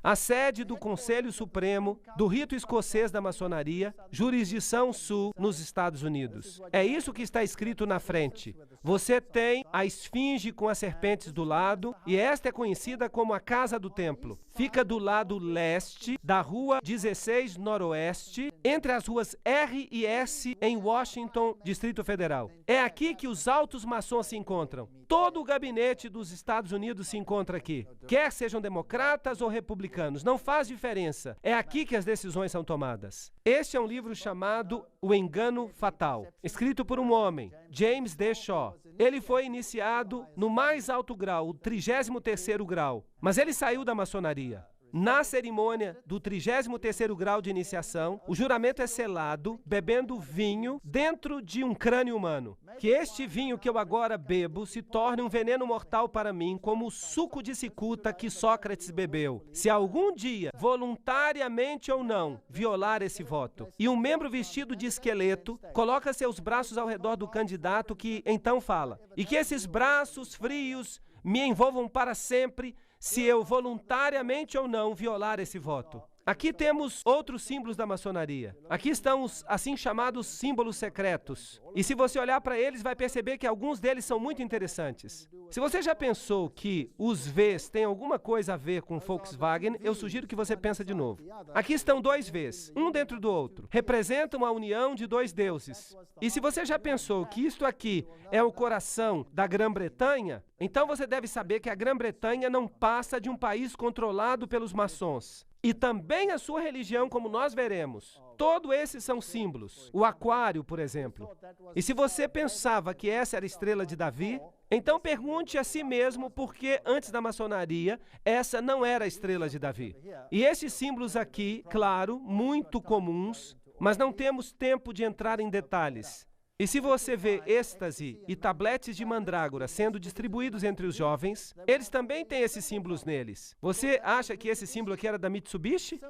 A sede do Conselho Supremo, do rito escocês da maçonaria, jurisdição sul, nos Estados Unidos. É isso que está escrito na frente. Você tem a esfinge com as serpentes do lado, e esta é conhecida como a Casa do Templo. Fica do lado leste da Rua 16 Noroeste, entre as ruas R e S, em Washington, Distrito Federal. É aqui que os altos maçons se encontram. Todo o gabinete dos Estados Unidos se encontra aqui. Quer sejam democratas ou republicanos, não faz diferença. É aqui que as decisões são tomadas. Este é um livro chamado O Engano Fatal, escrito por um homem, James D. Shaw. Ele foi iniciado no mais alto grau, o 33º grau, mas ele saiu da maçonaria. Na cerimônia do 33º grau de iniciação, o juramento é selado, bebendo vinho dentro de um crânio humano. Que este vinho que eu agora bebo se torne um veneno mortal para mim, como o suco de cicuta que Sócrates bebeu. Se algum dia, voluntariamente ou não, violar esse voto. E um membro vestido de esqueleto coloca seus braços ao redor do candidato que então fala. E que esses braços frios me envolvam para sempre, se eu voluntariamente ou não violar esse voto. Aqui temos outros símbolos da maçonaria. Aqui estão os assim chamados símbolos secretos. E se você olhar para eles, vai perceber que alguns deles são muito interessantes. Se você já pensou que os Vs têm alguma coisa a ver com Volkswagen, eu sugiro que você pense de novo. Aqui estão dois Vs, um dentro do outro. Representam a união de dois deuses. E se você já pensou que isto aqui é o coração da Grã-Bretanha, então você deve saber que a Grã-Bretanha não passa de um país controlado pelos maçons. E também a sua religião, como nós veremos. Todos esses são símbolos. O aquário, por exemplo. E se você pensava que essa era a estrela de Davi, então pergunte a si mesmo por que antes da maçonaria essa não era a estrela de Davi. E esses símbolos aqui, claro, muito comuns, mas não temos tempo de entrar em detalhes. E se você vê êxtase e tabletes de mandrágora sendo distribuídos entre os jovens, eles também têm esses símbolos neles. Você acha que esse símbolo aqui era da Mitsubishi?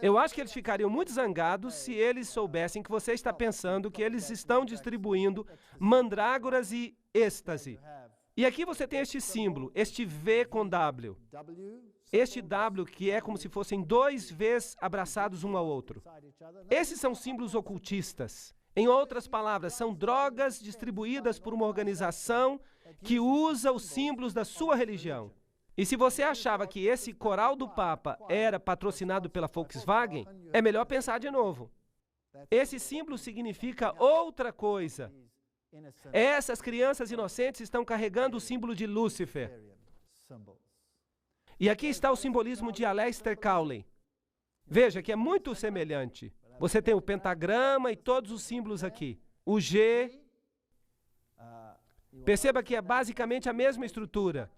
Eu acho que eles ficariam muito zangados se eles soubessem que você está pensando que eles estão distribuindo mandrágoras e êxtase. E aqui você tem este símbolo, este V com W. Este W que é como se fossem dois Vs abraçados um ao outro. Esses são símbolos ocultistas. Em outras palavras, são drogas distribuídas por uma organização que usa os símbolos da sua religião. E se você achava que esse coral do Papa era patrocinado pela Volkswagen, é melhor pensar de novo. Esse símbolo significa outra coisa. Essas crianças inocentes estão carregando o símbolo de Lúcifer. E aqui está o simbolismo de Aleister Crowley. Veja que é muito semelhante. Você tem o pentagrama e todos os símbolos aqui. O G. Perceba que é basicamente a mesma estrutura.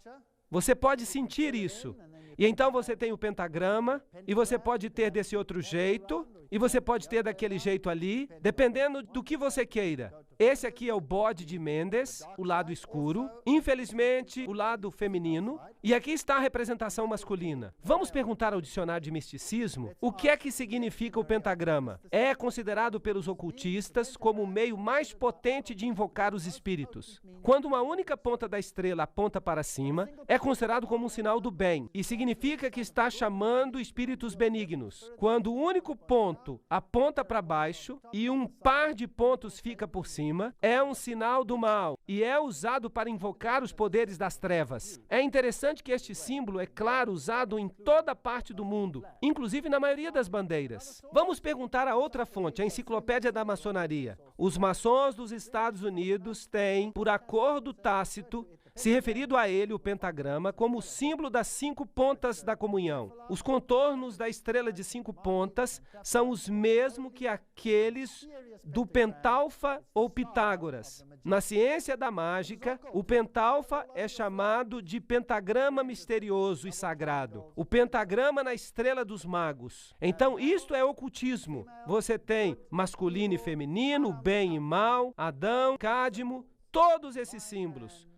Você pode sentir isso. E então você tem o pentagrama, e você pode ter desse outro jeito, e você pode ter daquele jeito ali, dependendo do que você queira. Esse aqui é o bode de Mendes, o lado escuro. Infelizmente, o lado feminino. E aqui está a representação masculina. Vamos perguntar ao dicionário de misticismo o que é que significa o pentagrama. É considerado pelos ocultistas como o meio mais potente de invocar os espíritos. Quando uma única ponta da estrela aponta para cima, é considerado como um sinal do bem e significa que está chamando espíritos benignos. Quando o único ponto aponta para baixo e um par de pontos fica por cima, é um sinal do mal e é usado para invocar os poderes das trevas. É interessante que este símbolo é, claro, usado em toda parte do mundo, inclusive na maioria das bandeiras. Vamos perguntar a outra fonte, a Enciclopédia da Maçonaria. Os maçons dos Estados Unidos têm, por acordo tácito, se referido a ele, o pentagrama, como símbolo das 5 pontas da comunhão. Os contornos da estrela de 5 pontas são os mesmos que aqueles do pentalfa ou Pitágoras. Na ciência da mágica, o pentalfa é chamado de pentagrama misterioso e sagrado. O pentagrama na estrela dos magos. Então, isto é ocultismo. Você tem masculino e feminino, bem e mal, Adão, Cádmo, todos esses símbolos.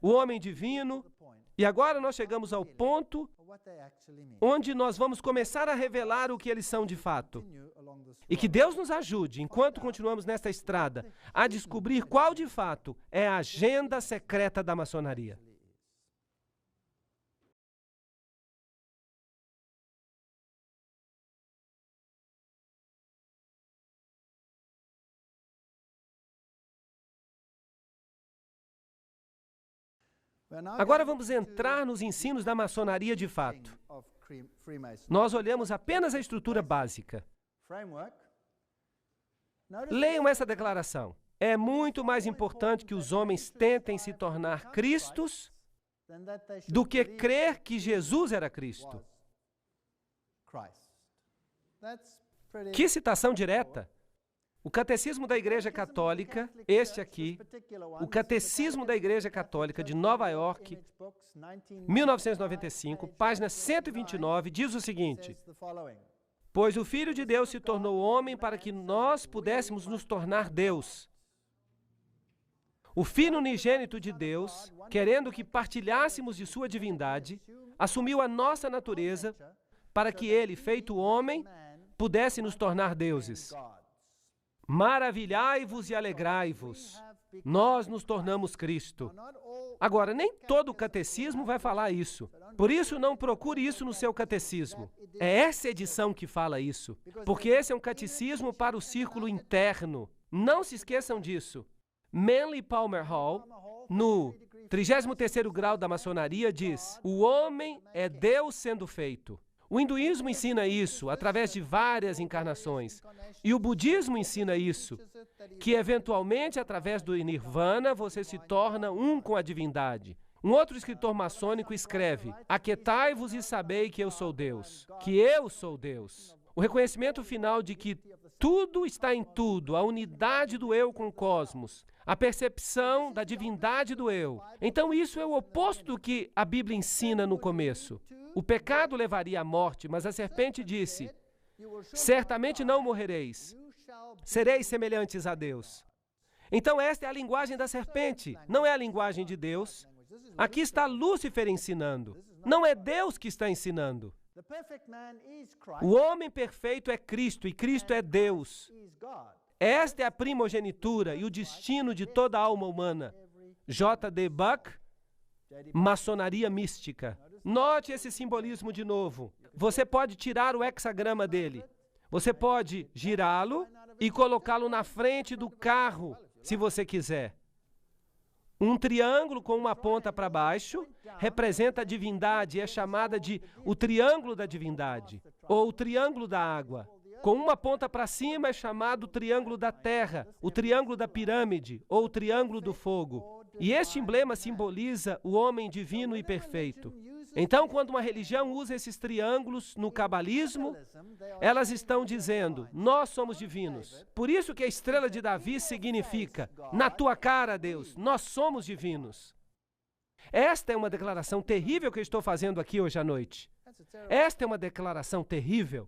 O homem divino. E agora nós chegamos ao ponto onde nós vamos começar a revelar o que eles são de fato. E que Deus nos ajude, enquanto continuamos nesta estrada, a descobrir qual de fato é a agenda secreta da maçonaria. Agora vamos entrar nos ensinos da maçonaria de fato. Nós olhamos apenas a estrutura básica. Leiam essa declaração. É muito mais importante que os homens tentem se tornar Cristos do que crer que Jesus era Cristo. Que citação direta! O Catecismo da Igreja Católica, este aqui, o Catecismo da Igreja Católica de Nova York, 1995, página 129, diz o seguinte: pois o Filho de Deus se tornou homem para que nós pudéssemos nos tornar Deus. O Filho unigênito de Deus, querendo que partilhássemos de sua divindade, assumiu a nossa natureza para que ele, feito homem, pudesse nos tornar deuses. Maravilhai-vos e alegrai-vos. Nós nos tornamos Cristo. Agora, nem todo o catecismo vai falar isso. Por isso, não procure isso no seu catecismo. É essa edição que fala isso. Porque esse é um catecismo para o círculo interno. Não se esqueçam disso. Manly Palmer Hall, no 33º grau da maçonaria, diz: o homem é Deus sendo feito. O hinduísmo ensina isso através de várias encarnações. E o budismo ensina isso, que eventualmente, através do nirvana, você se torna um com a divindade. Um outro escritor maçônico escreve: aquietai-vos e sabei que eu sou Deus, que eu sou Deus. O reconhecimento final de que tudo está em tudo, a unidade do eu com o cosmos, a percepção da divindade do eu. Então isso é o oposto do que a Bíblia ensina no começo. O pecado levaria à morte, mas a serpente disse: certamente não morrereis, sereis semelhantes a Deus. Então esta é a linguagem da serpente, não é a linguagem de Deus. Aqui está Lúcifer ensinando, não é Deus que está ensinando. O homem perfeito é Cristo e Cristo é Deus. Esta é a primogenitura e o destino de toda a alma humana. J.D. Buck, Maçonaria Mística. Note esse simbolismo de novo. Você pode tirar o hexagrama dele. Você pode girá-lo e colocá-lo na frente do carro, se você quiser. Um triângulo com uma ponta para baixo representa a divindade, é chamada de o triângulo da divindade, ou o triângulo da água. Com uma ponta para cima é chamado o triângulo da terra, o triângulo da pirâmide, ou o triângulo do fogo. E este emblema simboliza o homem divino e perfeito. Então, quando uma religião usa esses triângulos no cabalismo, elas estão dizendo: nós somos divinos. Por isso que a estrela de Davi significa: na tua cara, Deus, nós somos divinos. Esta é uma declaração terrível que eu estou fazendo aqui hoje à noite. Esta é uma declaração terrível.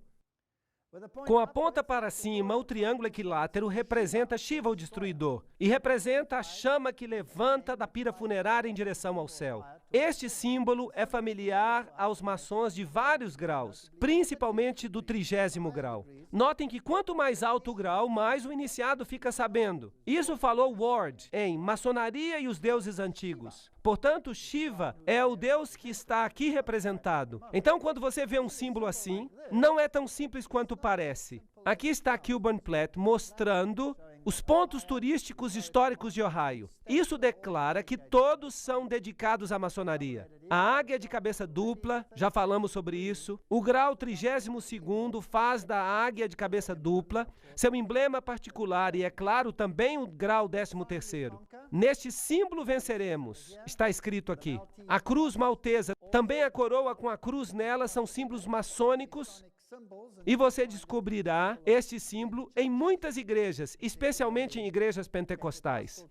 Com a ponta para cima, o triângulo equilátero representa Shiva, o destruidor, e representa a chama que levanta da pira funerária em direção ao céu. Este símbolo é familiar aos maçons de vários graus, principalmente do 30º grau. Notem que quanto mais alto o grau, mais o iniciado fica sabendo. Isso falou Ward em Maçonaria e os Deuses Antigos. Portanto, Shiva é o Deus que está aqui representado. Então, quando você vê um símbolo assim, não é tão simples quanto parece. Aqui está Kilburn Platt mostrando os pontos turísticos históricos de Ohio. Isso declara que todos são dedicados à maçonaria. A águia de cabeça dupla, já falamos sobre isso. O grau 32º faz da águia de cabeça dupla seu emblema particular e, é claro, também o grau 13º. Neste símbolo venceremos, está escrito aqui. A cruz maltesa, também a coroa com a cruz nela, são símbolos maçônicos. E você descobrirá este símbolo em muitas igrejas, especialmente em igrejas pentecostais.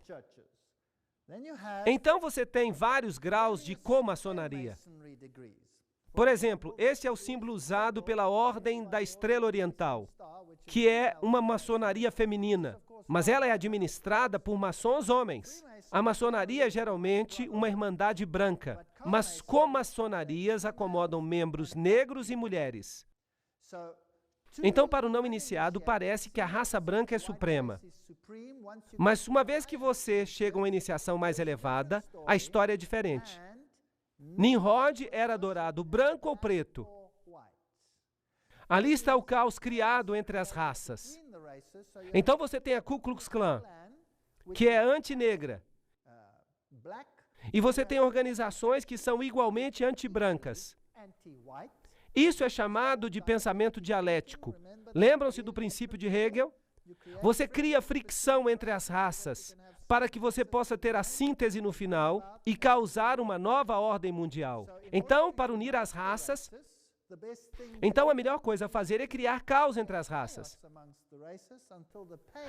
Então você tem vários graus de comaçonaria. Por exemplo, este é o símbolo usado pela Ordem da Estrela Oriental, que é uma maçonaria feminina, mas ela é administrada por maçons homens. A maçonaria é geralmente uma irmandade branca, mas comaçonarias acomodam membros negros e mulheres. Então, para o não iniciado, parece que a raça branca é suprema. Mas uma vez que você chega a uma iniciação mais elevada, a história é diferente. Nimrod era adorado branco ou preto. Ali está o caos criado entre as raças. Então você tem a Ku Klux Klan, que é anti-negra. E você tem organizações que são igualmente anti-brancas. Isso é chamado de pensamento dialético. Lembram-se do princípio de Hegel? Você cria fricção entre as raças para que você possa ter a síntese no final e causar uma nova ordem mundial. Então, para unir as raças, a melhor coisa a fazer é criar caos entre as raças,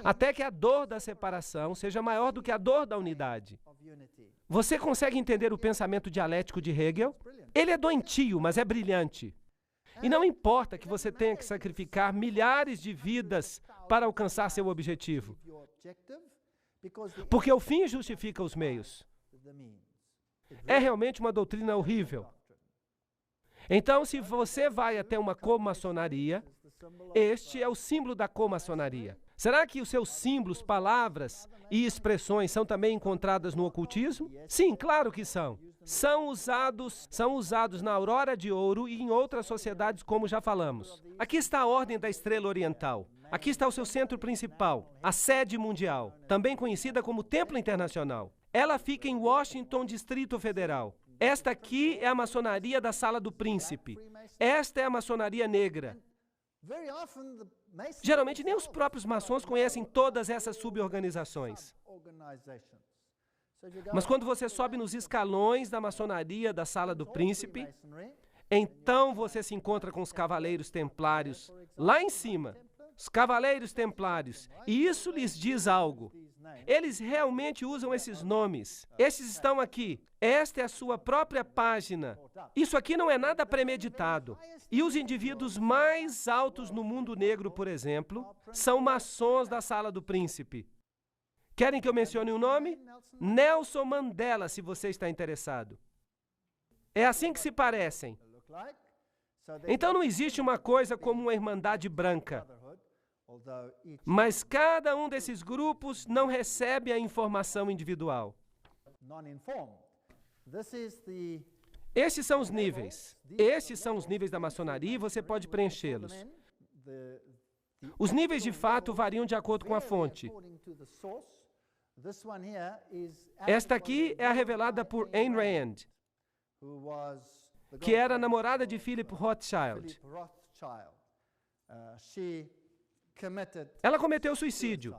até que a dor da separação seja maior do que a dor da unidade. Você consegue entender o pensamento dialético de Hegel? Ele é doentio, mas é brilhante. E não importa que você tenha que sacrificar milhares de vidas para alcançar seu objetivo, porque o fim justifica os meios. É realmente uma doutrina horrível. Então, se você vai até uma comaçonaria, este é o símbolo da comaçonaria. Será que os seus símbolos, palavras e expressões são também encontradas no ocultismo? Sim, claro que são. São usados na Aurora de Ouro e em outras sociedades, como já falamos. Aqui está a Ordem da Estrela Oriental. Aqui está o seu centro principal, a sede mundial, também conhecida como Templo Internacional. Ela fica em Washington, Distrito Federal. Esta aqui é a maçonaria da Sala do Príncipe. Esta é a maçonaria negra. Geralmente, nem os próprios maçons conhecem todas essas suborganizações. Mas quando você sobe nos escalões da maçonaria da Sala do Príncipe, então você se encontra com os Cavaleiros Templários lá em cima. Os Cavaleiros Templários. E isso lhes diz algo. Eles realmente usam esses nomes. Esses estão aqui. Esta é a sua própria página. Isso aqui não é nada premeditado. E os indivíduos mais altos no mundo negro, por exemplo, são maçons da Sala do Príncipe. Querem que eu mencione um nome? Nelson Mandela, se você está interessado. É assim que se parecem. Então não existe uma coisa como uma irmandade branca. Mas cada um desses grupos não recebe a informação individual. Estes são os níveis. Estes são os níveis da maçonaria e você pode preenchê-los. Os níveis de fato variam de acordo com a fonte. Esta aqui é a revelada por Ayn Rand, que era a namorada de Philip Rothschild. Ela cometeu suicídio.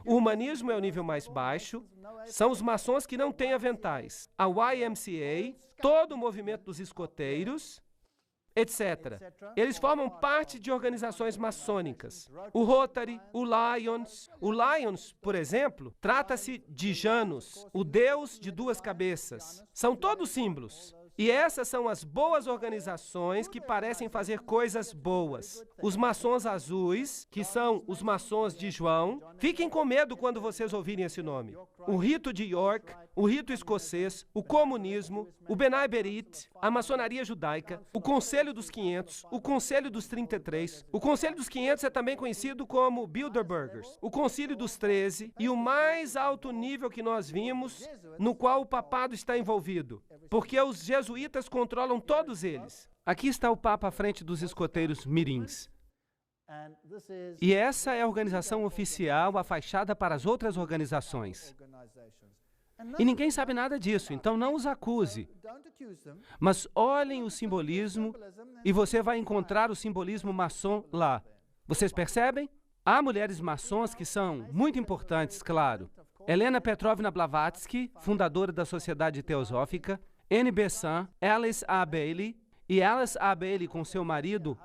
O humanismo é o nível mais baixo, são os maçons que não têm aventais. A YMCA, todo o movimento dos escoteiros, etc. Eles formam parte de organizações maçônicas. O Rotary, o Lions. O Lions, por exemplo, trata-se de Janus, o deus de duas cabeças. São todos símbolos. E essas são as boas organizações que parecem fazer coisas boas. Os maçons azuis, que são os maçons de João, fiquem com medo quando vocês ouvirem esse nome. O rito de York, o rito escocês, o comunismo, o B'nai B'rith, a maçonaria judaica, o Conselho dos 500, o Conselho dos 33. O Conselho dos 500 é também conhecido como Bilderbergers, o Concílio dos 13 e o mais alto nível que nós vimos, no qual o papado está envolvido, porque os jesuítas controlam todos eles. Aqui está o Papa à frente dos escoteiros mirins. E essa é a organização oficial, a fachada para as outras organizações. E ninguém sabe nada disso, então não os acuse. Mas olhem o simbolismo e você vai encontrar o simbolismo maçom lá. Vocês percebem? Há mulheres maçons que são muito importantes, claro. Helena Petrovna Blavatsky, fundadora da Sociedade Teosófica, Annie Besant, Alice A. Bailey, e Alice A. Bailey com seu marido,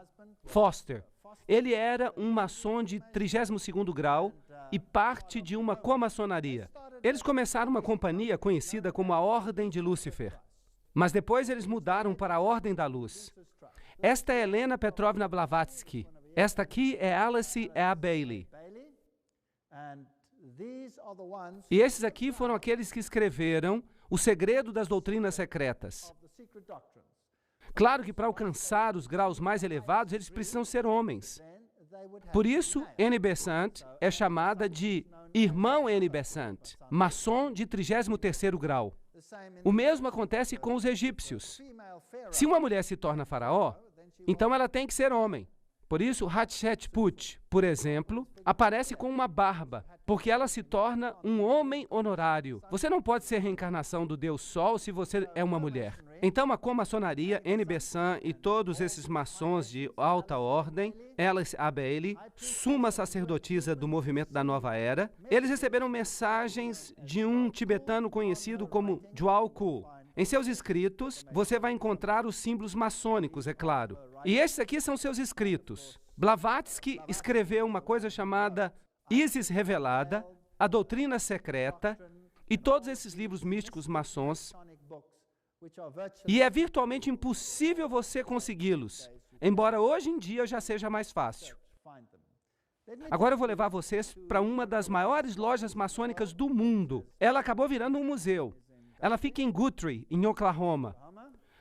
Foster. Ele era um maçom de 32º grau e parte de uma comaçonaria. Eles começaram uma companhia conhecida como a Ordem de Lúcifer, mas depois eles mudaram para a Ordem da Luz. Esta é Helena Petrovna Blavatsky. Esta aqui é Alice A. Bailey. E esses aqui foram aqueles que escreveram O Segredo das Doutrinas Secretas. Claro que para alcançar os graus mais elevados, eles precisam ser homens. Por isso, Annie Besant é chamada de Irmão Annie Besant, maçom de 33º grau. O mesmo acontece com os egípcios. Se uma mulher se torna faraó, então ela tem que ser homem. Por isso, Hatshepsut, por exemplo, aparece com uma barba, porque ela se torna um homem honorário. Você não pode ser reencarnação do Deus Sol se você é uma mulher. Então, a comaçonaria, Annie Besant e todos esses maçons de alta ordem, Alice A. Bailey, suma sacerdotisa do movimento da Nova Era, eles receberam mensagens de um tibetano conhecido como Djwhal Khul. Em seus escritos, você vai encontrar os símbolos maçônicos, é claro. E esses aqui são seus escritos. Blavatsky escreveu uma coisa chamada Isis Revelada, a Doutrina Secreta, e todos esses livros místicos maçons. E é virtualmente impossível você consegui-los, embora hoje em dia já seja mais fácil. Agora eu vou levar vocês para uma das maiores lojas maçônicas do mundo. Ela acabou virando um museu. Ela fica em Guthrie, em Oklahoma.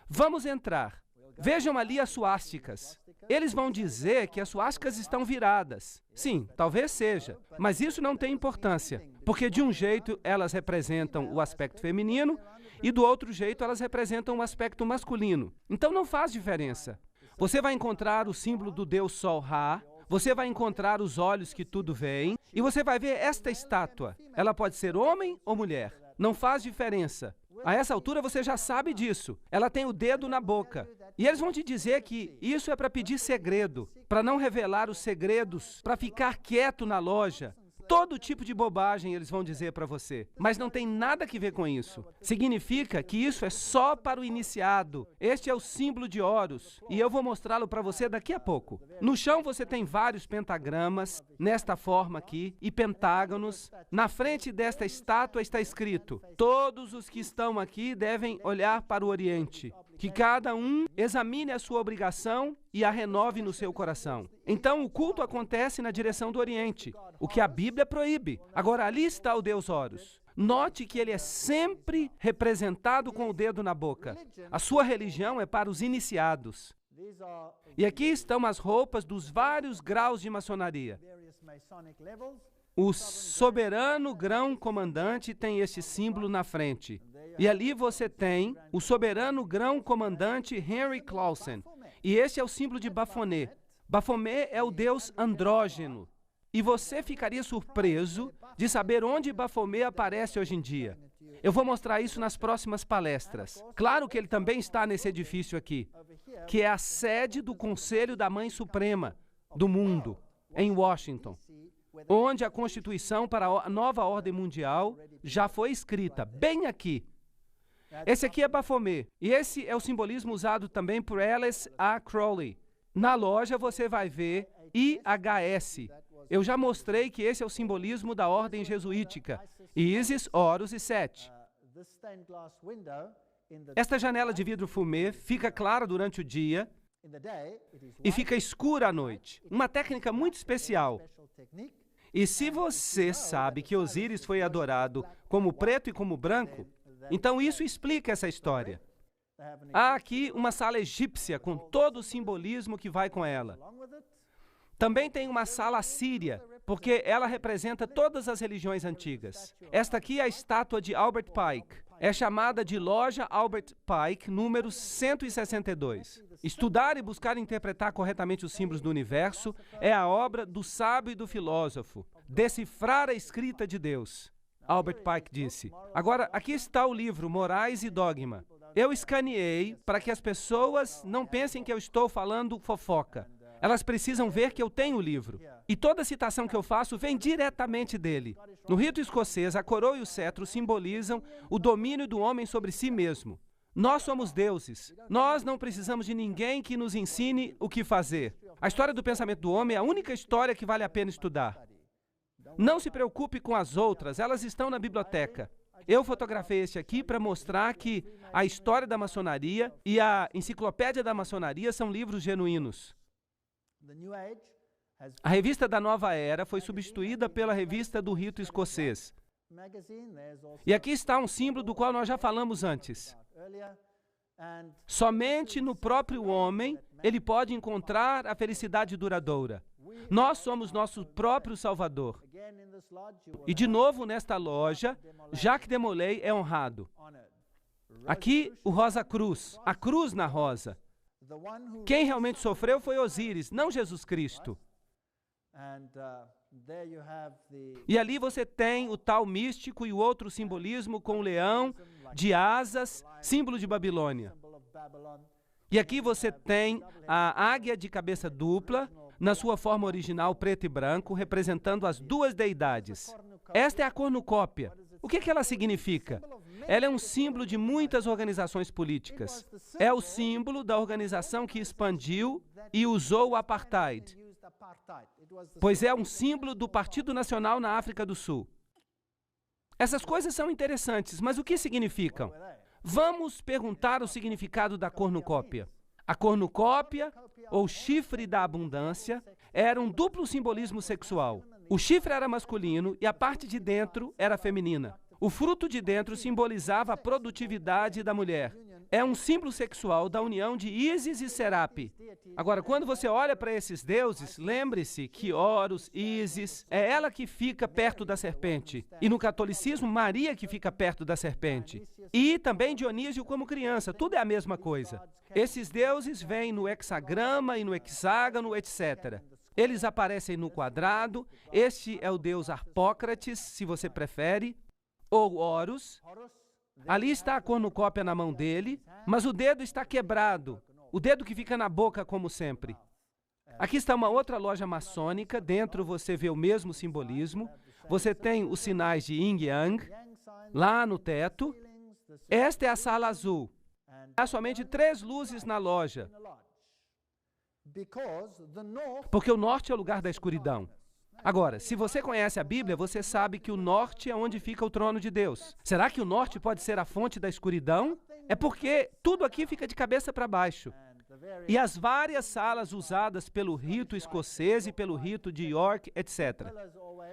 Vamos entrar. Vejam ali as suásticas. Eles vão dizer que as suásticas estão viradas. Sim, talvez seja, mas isso não tem importância, porque de um jeito elas representam o aspecto feminino e do outro jeito elas representam o aspecto masculino. Então não faz diferença. Você vai encontrar o símbolo do Deus Sol Ra, você vai encontrar os olhos que tudo veem, e você vai ver esta estátua. Ela pode ser homem ou mulher. Não faz diferença. A essa altura você já sabe disso. Ela tem o dedo na boca. E eles vão te dizer que isso é para pedir segredo, para não revelar os segredos, para ficar quieto na loja. Todo tipo de bobagem eles vão dizer para você, mas não tem nada que ver com isso. Significa que isso é só para o iniciado. Este é o símbolo de Horus, e eu vou mostrá-lo para você daqui a pouco. No chão você tem vários pentagramas, nesta forma aqui, e pentágonos. Na frente desta estátua está escrito: todos os que estão aqui devem olhar para o Oriente. Que cada um examine a sua obrigação e a renove no seu coração. Então, o culto acontece na direção do Oriente, o que a Bíblia proíbe. Agora, ali está o Deus Horus. Note que ele é sempre representado com o dedo na boca. A sua religião é para os iniciados. E aqui estão as roupas dos vários graus de maçonaria. O soberano grão-comandante tem este símbolo na frente. E ali você tem o soberano grão-comandante Henry Clausen. E este é o símbolo de Baphomet. Baphomet é o deus andrógeno. E você ficaria surpreso de saber onde Baphomet aparece hoje em dia. Eu vou mostrar isso nas próximas palestras. Claro que ele também está nesse edifício aqui, que é a sede do Conselho da Mãe Suprema do mundo, em Washington, onde a Constituição para a nova ordem mundial já foi escrita, bem aqui. Esse aqui é Baphomet, e esse é o simbolismo usado também por Alice A. Crowley. Na loja você vai ver IHS. Eu já mostrei que esse é o simbolismo da ordem jesuítica. Isis, Horus e Sete. Esta janela de vidro fumê fica clara durante o dia e fica escura à noite. Uma técnica muito especial. E se você sabe que Osíris foi adorado como preto e como branco, então isso explica essa história. Há aqui uma sala egípcia com todo o simbolismo que vai com ela. Também tem uma sala assíria, porque ela representa todas as religiões antigas. Esta aqui é a estátua de Albert Pike. É chamada de Loja Albert Pike, número 162. Estudar e buscar interpretar corretamente os símbolos do universo é a obra do sábio e do filósofo. Decifrar a escrita de Deus. Albert Pike disse. Agora, aqui está o livro Morais e Dogma. Eu escaneei para que as pessoas não pensem que eu estou falando fofoca. Elas precisam ver que eu tenho o livro. E toda citação que eu faço vem diretamente dele. No rito escocês, a coroa e o cetro simbolizam o domínio do homem sobre si mesmo. Nós somos deuses. Nós não precisamos de ninguém que nos ensine o que fazer. A história do pensamento do homem é a única história que vale a pena estudar. Não se preocupe com as outras, elas estão na biblioteca. Eu fotografei este aqui para mostrar que a história da maçonaria e a enciclopédia da maçonaria são livros genuínos. A revista da Nova Era foi substituída pela revista do rito escocês. E aqui está um símbolo do qual nós já falamos antes. Somente no próprio homem ele pode encontrar a felicidade duradoura. Nós somos nosso próprio Salvador. E de novo nesta loja, Jacques de Molay é honrado. Aqui o Rosa Cruz, a cruz na rosa. Quem realmente sofreu foi Osíris, não Jesus Cristo. E ali você tem o tal místico e o outro simbolismo com o leão de asas, símbolo de Babilônia. E aqui você tem a águia de cabeça dupla, na sua forma original preto e branco, representando as duas deidades. Esta é a cornucópia. O que ela significa? Ela é um símbolo de muitas organizações políticas. É o símbolo da organização que expandiu e usou o apartheid, pois é um símbolo do Partido Nacional na África do Sul. Essas coisas são interessantes, mas o que significam? Vamos perguntar o significado da cornucópia. A cornucópia, ou chifre da abundância, era um duplo simbolismo sexual. O chifre era masculino e a parte de dentro era feminina. O fruto de dentro simbolizava a produtividade da mulher. É um símbolo sexual da união de Ísis e Serape. Agora, quando você olha para esses deuses, lembre-se que Horus, Ísis, é ela que fica perto da serpente. E no catolicismo, Maria que fica perto da serpente. E também Dionísio como criança, tudo é a mesma coisa. Esses deuses vêm no hexagrama e no hexágono, etc. Eles aparecem no quadrado. Este é o deus Harpócrates, se você prefere, ou Horus. Ali está a cornucópia na mão dele, mas o dedo está quebrado, o dedo que fica na boca, como sempre. Aqui está uma outra loja maçônica, dentro você vê o mesmo simbolismo. Você tem os sinais de Yin e Yang, lá no teto. Esta é a sala azul. Há somente 3 luzes na loja, porque o norte é o lugar da escuridão. Agora, se você conhece a Bíblia, você sabe que o norte é onde fica o trono de Deus. Será que o norte pode ser a fonte da escuridão? É porque tudo aqui fica de cabeça para baixo. E as várias salas usadas pelo rito escocês e pelo rito de York, etc.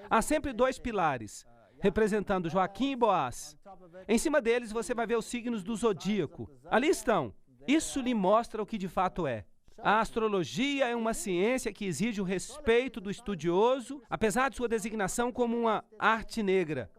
Há sempre 2 pilares, representando Joaquim e Boaz. Em cima deles você vai ver os signos do zodíaco. Ali estão. Isso lhe mostra o que de fato é. A astrologia é uma ciência que exige o respeito do estudioso, apesar de sua designação como uma arte negra.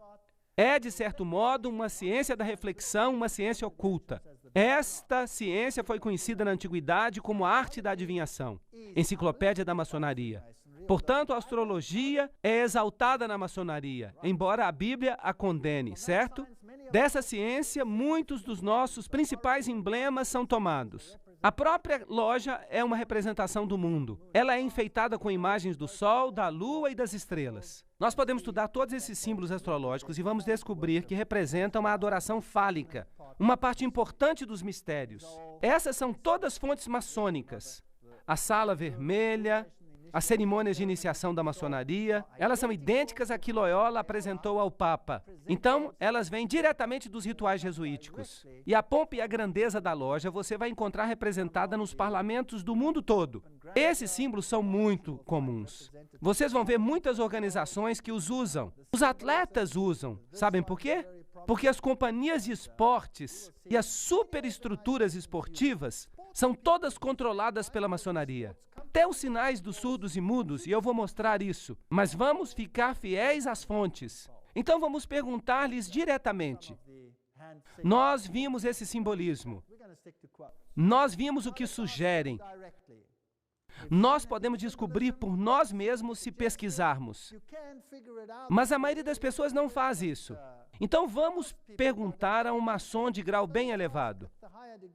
É, de certo modo, uma ciência da reflexão, uma ciência oculta. Esta ciência foi conhecida na antiguidade como a arte da adivinhação, enciclopédia da maçonaria. Portanto, a astrologia é exaltada na maçonaria, embora a Bíblia a condene, certo? Dessa ciência, muitos dos nossos principais emblemas são tomados. A própria loja é uma representação do mundo. Ela é enfeitada com imagens do Sol, da Lua e das estrelas. Nós podemos estudar todos esses símbolos astrológicos e vamos descobrir que representam a adoração fálica, uma parte importante dos mistérios. Essas são todas fontes maçônicas. A sala vermelha, as cerimônias de iniciação da maçonaria, elas são idênticas a que Loyola apresentou ao Papa. Então, elas vêm diretamente dos rituais jesuíticos. E a pompa e a grandeza da loja você vai encontrar representada nos parlamentos do mundo todo. Esses símbolos são muito comuns. Vocês vão ver muitas organizações que os usam. Os atletas usam. Sabem por quê? Porque as companhias de esportes e as superestruturas esportivas são todas controladas pela maçonaria. Até os sinais dos surdos e mudos, e eu vou mostrar isso. Mas vamos ficar fiéis às fontes. Então vamos perguntar-lhes diretamente. Nós vimos esse simbolismo. Nós vimos o que sugerem. Nós podemos descobrir por nós mesmos se pesquisarmos. Mas a maioria das pessoas não faz isso. Então vamos perguntar a um maçom de grau bem elevado.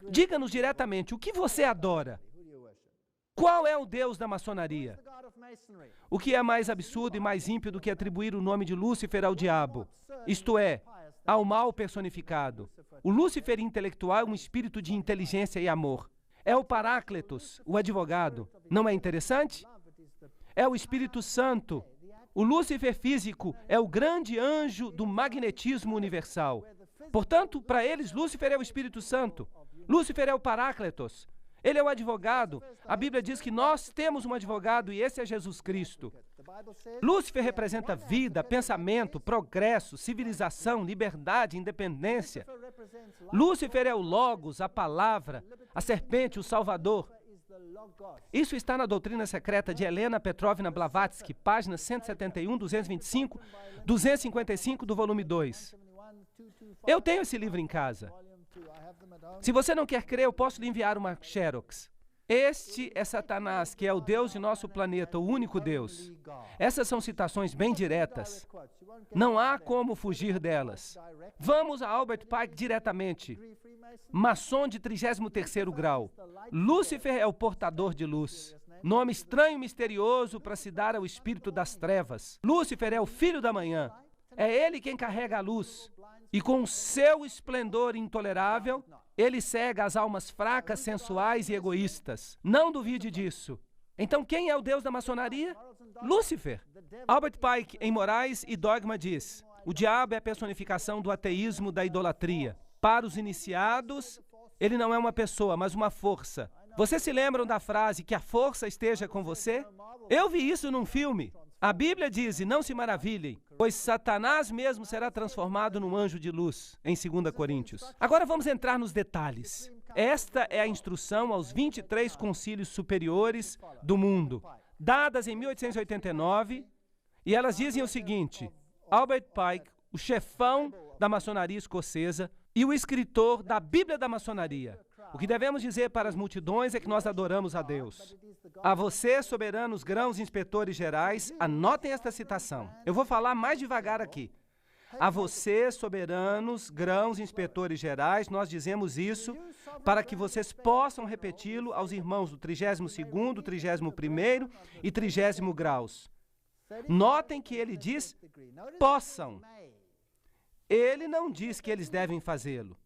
Diga-nos diretamente, o que você adora? Qual é o Deus da maçonaria? O que é mais absurdo e mais ímpio do que atribuir o nome de Lúcifer ao diabo? Isto é, ao mal personificado. O Lúcifer intelectual é um espírito de inteligência e amor. É o Paráclitos, o advogado. Não é interessante? É o Espírito Santo. O Lúcifer físico é o grande anjo do magnetismo universal. Portanto, para eles, Lúcifer é o Espírito Santo. Lúcifer é o Paráclitos. Ele é o advogado. A Bíblia diz que nós temos um advogado e esse é Jesus Cristo. Lúcifer representa vida, pensamento, progresso, civilização, liberdade, independência. Lúcifer é o Logos, a palavra, a serpente, o Salvador. Isso está na doutrina secreta de Helena Petrovna Blavatsky, páginas 171, 225, 255 do volume 2. Eu tenho esse livro em casa. Se você não quer crer, eu posso lhe enviar uma Xerox. Este é Satanás, que é o Deus de nosso planeta, o único Deus. Essas são citações bem diretas. Não há como fugir delas. Vamos a Albert Pike diretamente. Maçom de 33º grau. Lúcifer é o portador de luz. Nome estranho e misterioso para se dar ao espírito das trevas. Lúcifer é o filho da manhã. É ele quem carrega a luz. E com seu esplendor intolerável, ele cega as almas fracas, sensuais e egoístas. Não duvide disso. Então, quem é o Deus da maçonaria? Lúcifer. Albert Pike, em Morais e Dogma, diz: o diabo é a personificação do ateísmo, da idolatria. Para os iniciados, ele não é uma pessoa, mas uma força. Vocês se lembram da frase, que a força esteja com você? Eu vi isso num filme. A Bíblia diz, e não se maravilhem, pois Satanás mesmo será transformado num anjo de luz, em 2 Coríntios. Agora vamos entrar nos detalhes. Esta é a instrução aos 23 concílios superiores do mundo, dadas em 1889, e elas dizem o seguinte: Albert Pike, o chefão da maçonaria escocesa e o escritor da Bíblia da maçonaria. O que devemos dizer para as multidões é que nós adoramos a Deus. A vocês, soberanos grãos inspetores gerais, anotem esta citação. Eu vou falar mais devagar aqui. A vocês, soberanos grãos inspetores gerais, nós dizemos isso para que vocês possam repeti-lo aos irmãos do 32º, 31º e 30º graus. Notem que ele diz possam. Ele não diz que eles devem fazê-lo.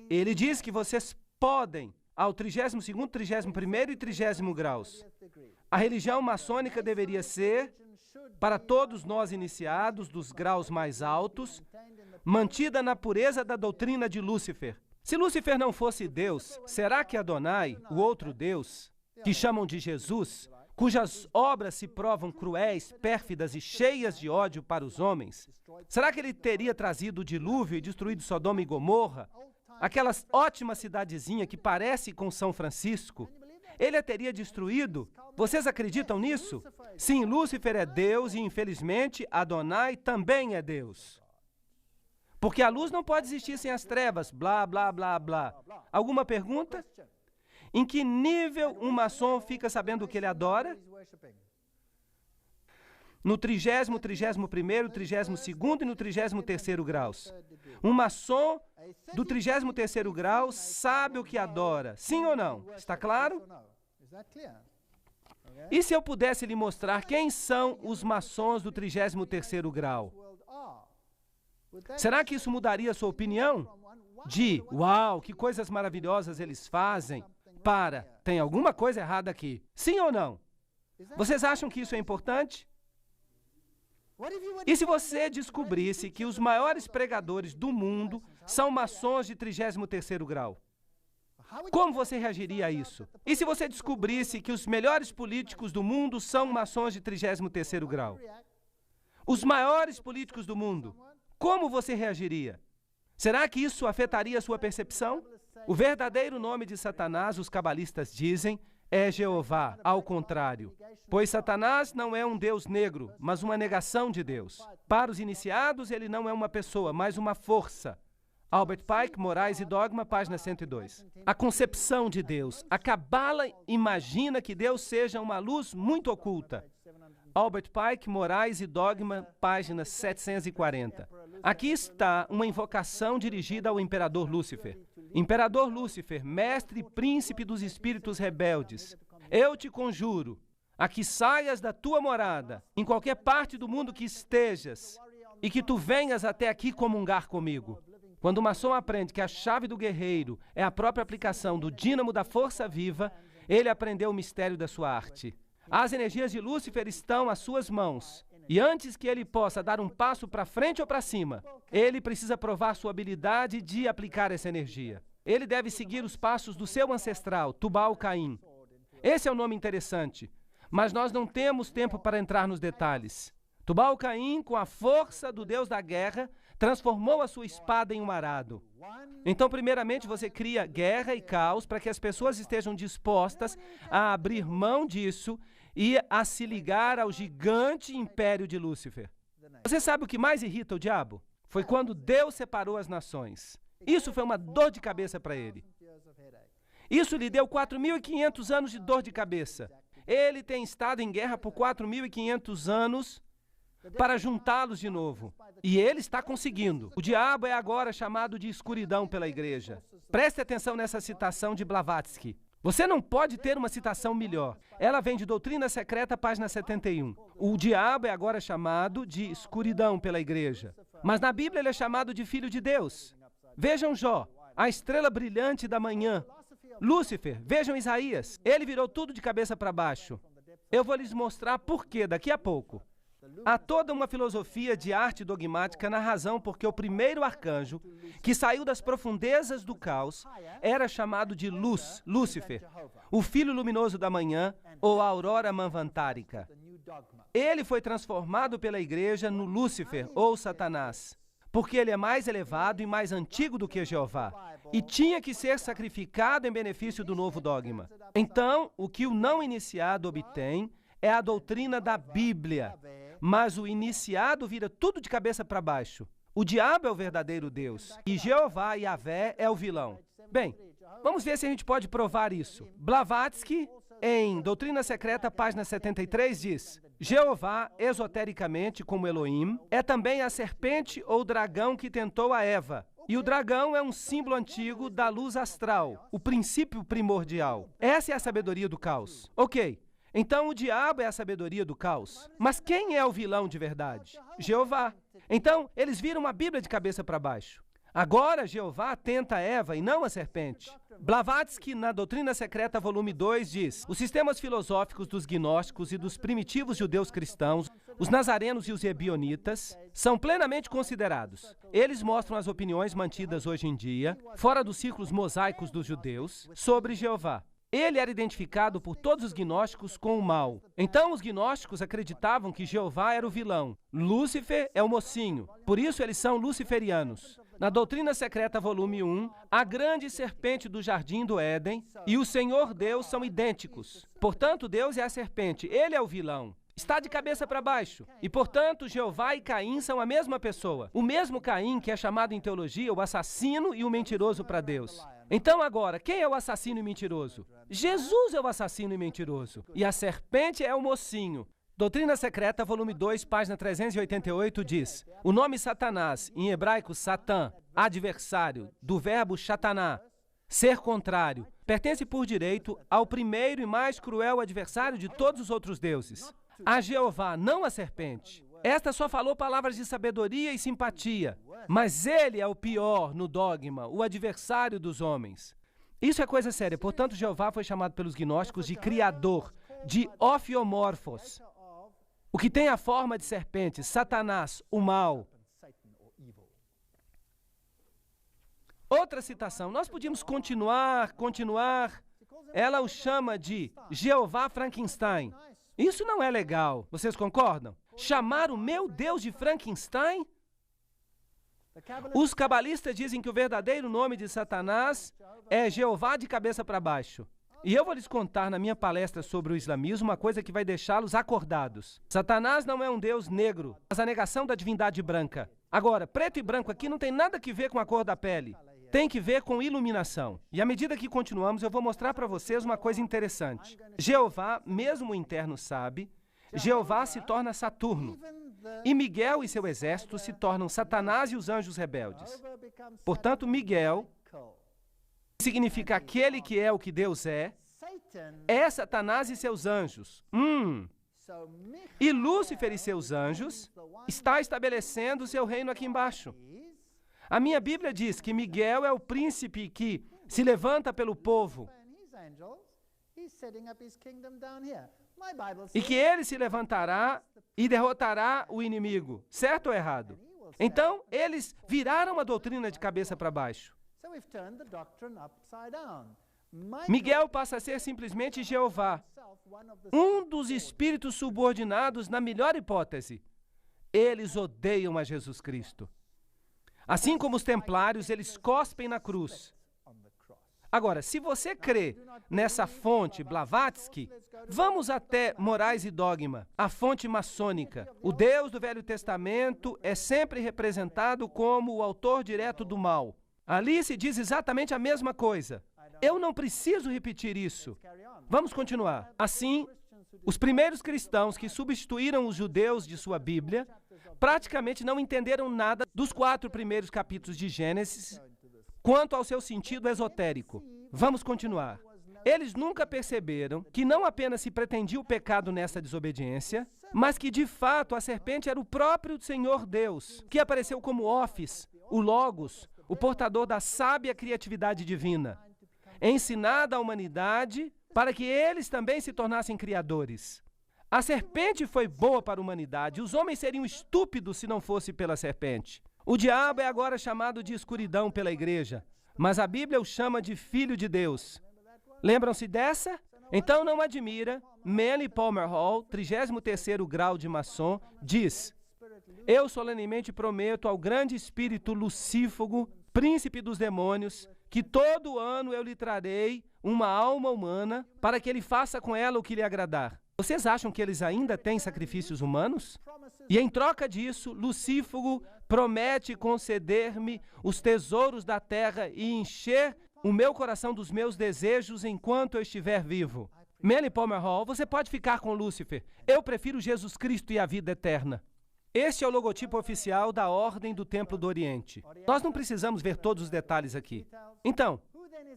Ele diz que vocês podem, ao 32º, 31º e 30º graus. A religião maçônica deveria ser, para todos nós iniciados dos graus mais altos, mantida na pureza da doutrina de Lúcifer. Se Lúcifer não fosse Deus, será que Adonai, o outro Deus, que chamam de Jesus, cujas obras se provam cruéis, pérfidas e cheias de ódio para os homens, será que ele teria trazido o dilúvio e destruído Sodoma e Gomorra? Aquela ótima cidadezinha que parece com São Francisco, ele a teria destruído? Vocês acreditam nisso? Sim, Lúcifer é Deus e, infelizmente, Adonai também é Deus. Porque a luz não pode existir sem as trevas, blá, blá, blá, blá. Alguma pergunta? Em que nível um maçom fica sabendo o que ele adora? No 30º, 31º, 32º e no 33º graus. Um maçom do 33º grau sabe o que adora. Sim ou não? Está claro? E se eu pudesse lhe mostrar quem são os maçons do 33º grau? Será que isso mudaria a sua opinião? De, uau, que coisas maravilhosas eles fazem, para, tem alguma coisa errada aqui. Sim ou não? Vocês acham que isso é importante? E se você descobrisse que os maiores pregadores do mundo são maçons de 33º grau? Como você reagiria a isso? E se você descobrisse que os melhores políticos do mundo são maçons de 33º grau? Os maiores políticos do mundo, como você reagiria? Será que isso afetaria a sua percepção? O verdadeiro nome de Satanás, os cabalistas dizem, é Jeová, ao contrário. Pois Satanás não é um Deus negro, mas uma negação de Deus. Para os iniciados, ele não é uma pessoa, mas uma força. Albert Pike, Morais e Dogma, página 102. A concepção de Deus. A Cabala imagina que Deus seja uma luz muito oculta. Albert Pike, Morais e Dogma, página 740. Aqui está uma invocação dirigida ao imperador Lúcifer. Imperador Lúcifer, mestre e príncipe dos espíritos rebeldes, eu te conjuro a que saias da tua morada, em qualquer parte do mundo que estejas, e que tu venhas até aqui comungar comigo. Quando o maçom aprende que a chave do guerreiro é a própria aplicação do dínamo da força viva, ele aprendeu o mistério da sua arte. As energias de Lúcifer estão às suas mãos. E antes que ele possa dar um passo para frente ou para cima, ele precisa provar sua habilidade de aplicar essa energia. Ele deve seguir os passos do seu ancestral, Tubal-Caim. Esse é um nome interessante, mas nós não temos tempo para entrar nos detalhes. Tubal-Caim, com a força do Deus da guerra, transformou a sua espada em um arado. Então, primeiramente, você cria guerra e caos para que as pessoas estejam dispostas a abrir mão disso e a se ligar ao gigante império de Lúcifer. Você sabe o que mais irrita o diabo? Foi quando Deus separou as nações. Isso foi uma dor de cabeça para ele. Isso lhe deu 4.500 anos de dor de cabeça. Ele tem estado em guerra por 4.500 anos para juntá-los de novo. E ele está conseguindo. O diabo é agora chamado de escuridão pela igreja. Preste atenção nessa citação de Blavatsky. Você não pode ter uma citação melhor. Ela vem de Doutrina Secreta, página 71. O diabo é agora chamado de escuridão pela igreja. Mas na Bíblia ele é chamado de filho de Deus. Vejam Jó, a estrela brilhante da manhã. Lúcifer, vejam Isaías. Ele virou tudo de cabeça para baixo. Eu vou lhes mostrar por quê daqui a pouco. Há toda uma filosofia de arte dogmática na razão porque o primeiro arcanjo, que saiu das profundezas do caos, era chamado de luz, Lúcifer, o filho luminoso da manhã, ou a aurora manvantárica. Ele foi transformado pela igreja no Lúcifer, ou Satanás, porque ele é mais elevado e mais antigo do que Jeová, e tinha que ser sacrificado em benefício do novo dogma. Então, o que o não iniciado obtém é a doutrina da Bíblia, mas o iniciado vira tudo de cabeça para baixo. O diabo é o verdadeiro Deus, e Jeová, Yahvé, é o vilão. Bem, vamos ver se a gente pode provar isso. Blavatsky, em Doutrina Secreta, página 73, diz: Jeová, esotericamente, como Elohim, é também a serpente ou dragão que tentou a Eva. E o dragão é um símbolo antigo da luz astral, o princípio primordial. Essa é a sabedoria do caos. Ok. Então o diabo é a sabedoria do caos. Mas quem é o vilão de verdade? Jeová. Então eles viram a Bíblia de cabeça para baixo. Agora Jeová tenta Eva e não a serpente. Blavatsky, na Doutrina Secreta, volume 2, diz: os sistemas filosóficos dos gnósticos e dos primitivos judeus cristãos, os nazarenos e os ebionitas, são plenamente considerados. Eles mostram as opiniões mantidas hoje em dia, fora dos círculos mosaicos dos judeus, sobre Jeová. Ele era identificado por todos os gnósticos com o mal. Então os gnósticos acreditavam que Jeová era o vilão. Lúcifer é o mocinho. Por isso eles são luciferianos. Na Doutrina Secreta, volume 1, a grande serpente do jardim do Éden e o Senhor Deus são idênticos. Portanto, Deus é a serpente, ele é o vilão. Está de cabeça para baixo. E, portanto, Jeová e Caim são a mesma pessoa. O mesmo Caim que é chamado em teologia o assassino e o mentiroso para Deus. Então, agora, quem é o assassino e mentiroso? Jesus é o assassino e mentiroso. E a serpente é o mocinho. Doutrina Secreta, volume 2, página 388, diz: o nome Satanás, em hebraico Satã, adversário, do verbo shataná, ser contrário, pertence por direito ao primeiro e mais cruel adversário de todos os outros deuses. A Jeová, não a serpente. Esta só falou palavras de sabedoria e simpatia, mas ele é o pior no dogma, o adversário dos homens. Isso é coisa séria. Portanto, Jeová foi chamado pelos gnósticos de Criador, de Ofiomorphos, o que tem a forma de serpente, Satanás, o mal. Outra citação, nós podíamos continuar. Ela o chama de Jeová Frankenstein. Isso não é legal, vocês concordam? Chamar o meu Deus de Frankenstein? Os cabalistas dizem que o verdadeiro nome de Satanás é Jeová de cabeça para baixo. E eu vou lhes contar na minha palestra sobre o islamismo uma coisa que vai deixá-los acordados. Satanás não é um Deus negro, mas a negação da divindade branca. Agora, preto e branco aqui não tem nada que ver com a cor da pele. Tem que ver com iluminação. E à medida que continuamos, eu vou mostrar para vocês uma coisa interessante. Jeová, mesmo o interno sabe, Jeová se torna Saturno. E Miguel e seu exército se tornam Satanás e os anjos rebeldes. Portanto, Miguel significa aquele que é o que Deus é Satanás e seus anjos. E Lúcifer e seus anjos está estabelecendo seu reino aqui embaixo. A minha Bíblia diz que Miguel é o príncipe que se levanta pelo povo e que ele se levantará e derrotará o inimigo. Certo ou errado? Então, eles viraram a doutrina de cabeça para baixo. Miguel passa a ser simplesmente Jeová, um dos espíritos subordinados na melhor hipótese. Eles odeiam a Jesus Cristo. Assim como os templários, eles cospem na cruz. Agora, se você crê nessa fonte Blavatsky, vamos até Morais e Dogma, a fonte maçônica. O Deus do Velho Testamento é sempre representado como o autor direto do mal. Ali se diz exatamente a mesma coisa. Eu não preciso repetir isso. Vamos continuar. Assim, os primeiros cristãos que substituíram os judeus de sua Bíblia praticamente não entenderam nada dos 4 primeiros capítulos de Gênesis quanto ao seu sentido esotérico. Vamos continuar. Eles nunca perceberam que não apenas se pretendia o pecado nessa desobediência, mas que de fato a serpente era o próprio Senhor Deus, que apareceu como Office, o Logos, o portador da sábia criatividade divina, ensinada à humanidade para que eles também se tornassem criadores. A serpente foi boa para a humanidade, os homens seriam estúpidos se não fosse pela serpente. O diabo é agora chamado de escuridão pela igreja, mas a Bíblia o chama de filho de Deus. Lembram-se dessa? Então não admira, Manly Palmer Hall, 33º grau de maçom, diz: eu solenemente prometo ao grande espírito lucífago, príncipe dos demônios, que todo ano eu lhe trarei uma alma humana para que ele faça com ela o que lhe agradar. Vocês acham que eles ainda têm sacrifícios humanos? E em troca disso, Lucífago promete conceder-me os tesouros da terra e encher o meu coração dos meus desejos enquanto eu estiver vivo. Manly Palmer Hall, você pode ficar com Lúcifer. Eu prefiro Jesus Cristo e a vida eterna. Este é o logotipo oficial da Ordem do Templo do Oriente. Nós não precisamos ver todos os detalhes aqui. Então,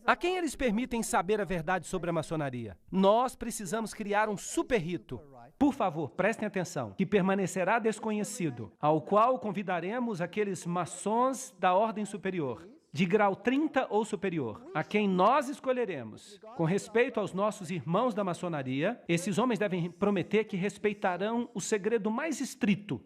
a quem eles permitem saber a verdade sobre a maçonaria? Nós precisamos criar um super rito. Por favor, prestem atenção, que permanecerá desconhecido, ao qual convidaremos aqueles maçons da ordem superior, de grau 30 ou superior, a quem nós escolheremos. Com respeito aos nossos irmãos da maçonaria, esses homens devem prometer que respeitarão o segredo mais estrito.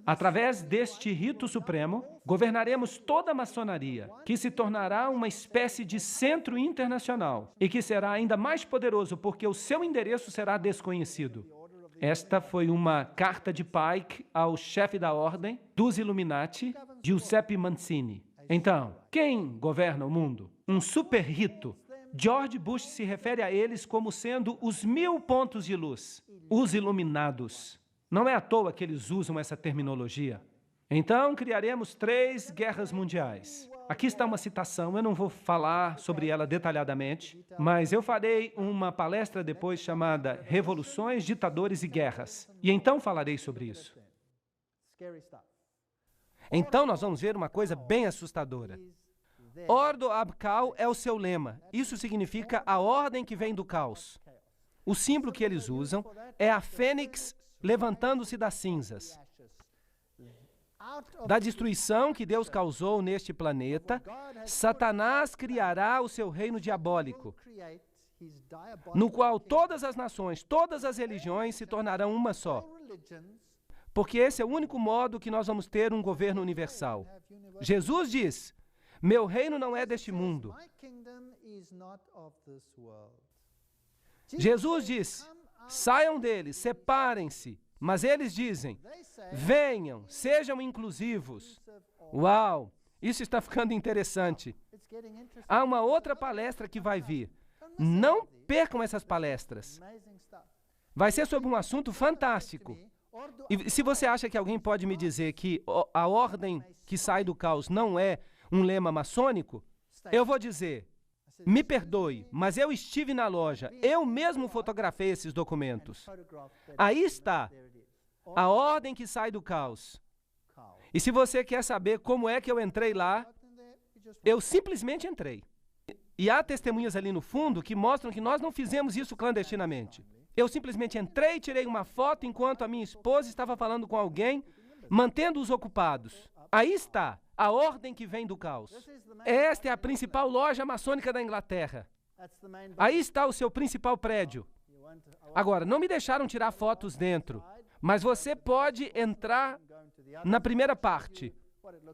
Através deste rito supremo, governaremos toda a maçonaria, que se tornará uma espécie de centro internacional e que será ainda mais poderoso porque o seu endereço será desconhecido. Esta foi uma carta de Pike ao chefe da ordem dos Illuminati, Giuseppe Mazzini. Então, quem governa o mundo? Um super rito. George Bush se refere a eles como sendo os 1000 pontos de luz, os iluminados. Não é à toa que eles usam essa terminologia. Então, criaremos 3 guerras mundiais. Aqui está uma citação, eu não vou falar sobre ela detalhadamente, mas eu farei uma palestra depois chamada Revoluções, Ditadores e Guerras. E então falarei sobre isso. Então, nós vamos ver uma coisa bem assustadora. Ordo ab Caos é o seu lema. Isso significa a ordem que vem do caos. O símbolo que eles usam é a fênix levantando-se das cinzas. Da destruição que Deus causou neste planeta, Satanás criará o seu reino diabólico. no qual todas as nações, todas as religiões se tornarão uma só. Porque esse é o único modo que nós vamos ter um governo universal. Jesus diz: meu reino não é deste mundo. Jesus diz: saiam deles, separem-se. Mas eles dizem: venham, sejam inclusivos. Uau, isso está ficando interessante. Há uma outra palestra que vai vir. Não percam essas palestras. Vai ser sobre um assunto fantástico. E se você acha que alguém pode me dizer que a ordem que sai do caos não é um lema maçônico, eu vou dizer: me perdoe, mas eu estive na loja, eu mesmo fotografei esses documentos. Aí está, a ordem que sai do caos. E se você quer saber como é que eu entrei lá, eu simplesmente entrei. E há testemunhas ali no fundo que mostram que nós não fizemos isso clandestinamente. Eu simplesmente entrei, tirei uma foto enquanto a minha esposa estava falando com alguém, mantendo-os ocupados. Aí está, a ordem que vem do caos. Esta é a principal loja maçônica da Inglaterra. Aí está o seu principal prédio. Agora, não me deixaram tirar fotos dentro, mas você pode entrar na primeira parte.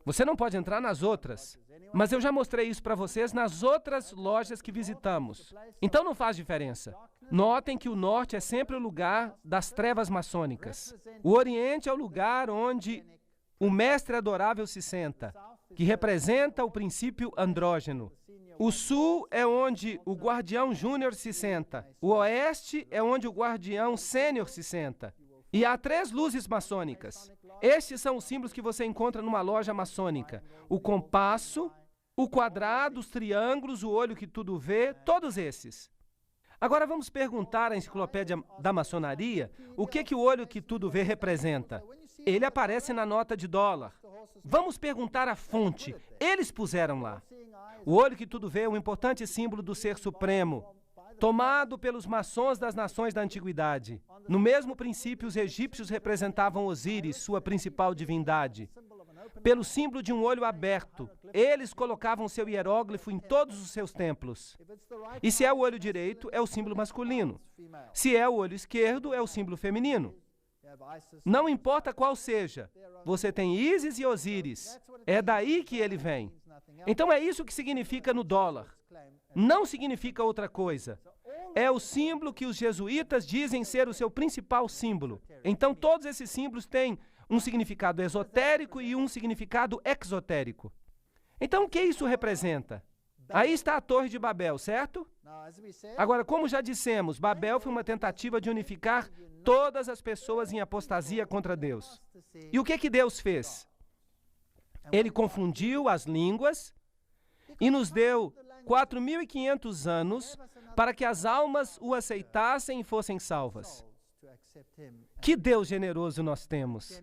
Você não pode entrar nas outras. Mas eu já mostrei isso para vocês nas outras lojas que visitamos. Então não faz diferença. Notem que o norte é sempre o lugar das trevas maçônicas. O oriente é o lugar onde o mestre adorável se senta, que representa o princípio andrógeno. O sul é onde o guardião júnior se senta. O oeste é onde o guardião sênior se senta. E há 3 luzes maçônicas. Estes são os símbolos que você encontra numa loja maçônica: o compasso, o quadrado, os triângulos, o olho que tudo vê, todos esses. Agora vamos perguntar à enciclopédia da maçonaria o que o olho que tudo vê representa. Ele aparece na nota de dólar. Vamos perguntar a fonte. Eles puseram lá. O olho que tudo vê é um importante símbolo do Ser Supremo, tomado pelos maçons das nações da antiguidade. No mesmo princípio, os egípcios representavam Osíris, sua principal divindade. Pelo símbolo de um olho aberto, eles colocavam seu hieróglifo em todos os seus templos. E se é o olho direito, é o símbolo masculino. Se é o olho esquerdo, é o símbolo feminino. Não importa qual seja, você tem Ísis e Osíris. É daí que ele vem. Então é isso que significa no dólar. Não significa outra coisa. É o símbolo que os jesuítas dizem ser o seu principal símbolo. Então todos esses símbolos têm um significado esotérico e um significado exotérico. Então o que isso representa? Aí está a Torre de Babel, certo? Agora, como já dissemos, Babel foi uma tentativa de unificar todas as pessoas em apostasia contra Deus. E o que Deus fez? Ele confundiu as línguas e nos deu 4.500 anos para que as almas o aceitassem e fossem salvas. Que Deus generoso nós temos!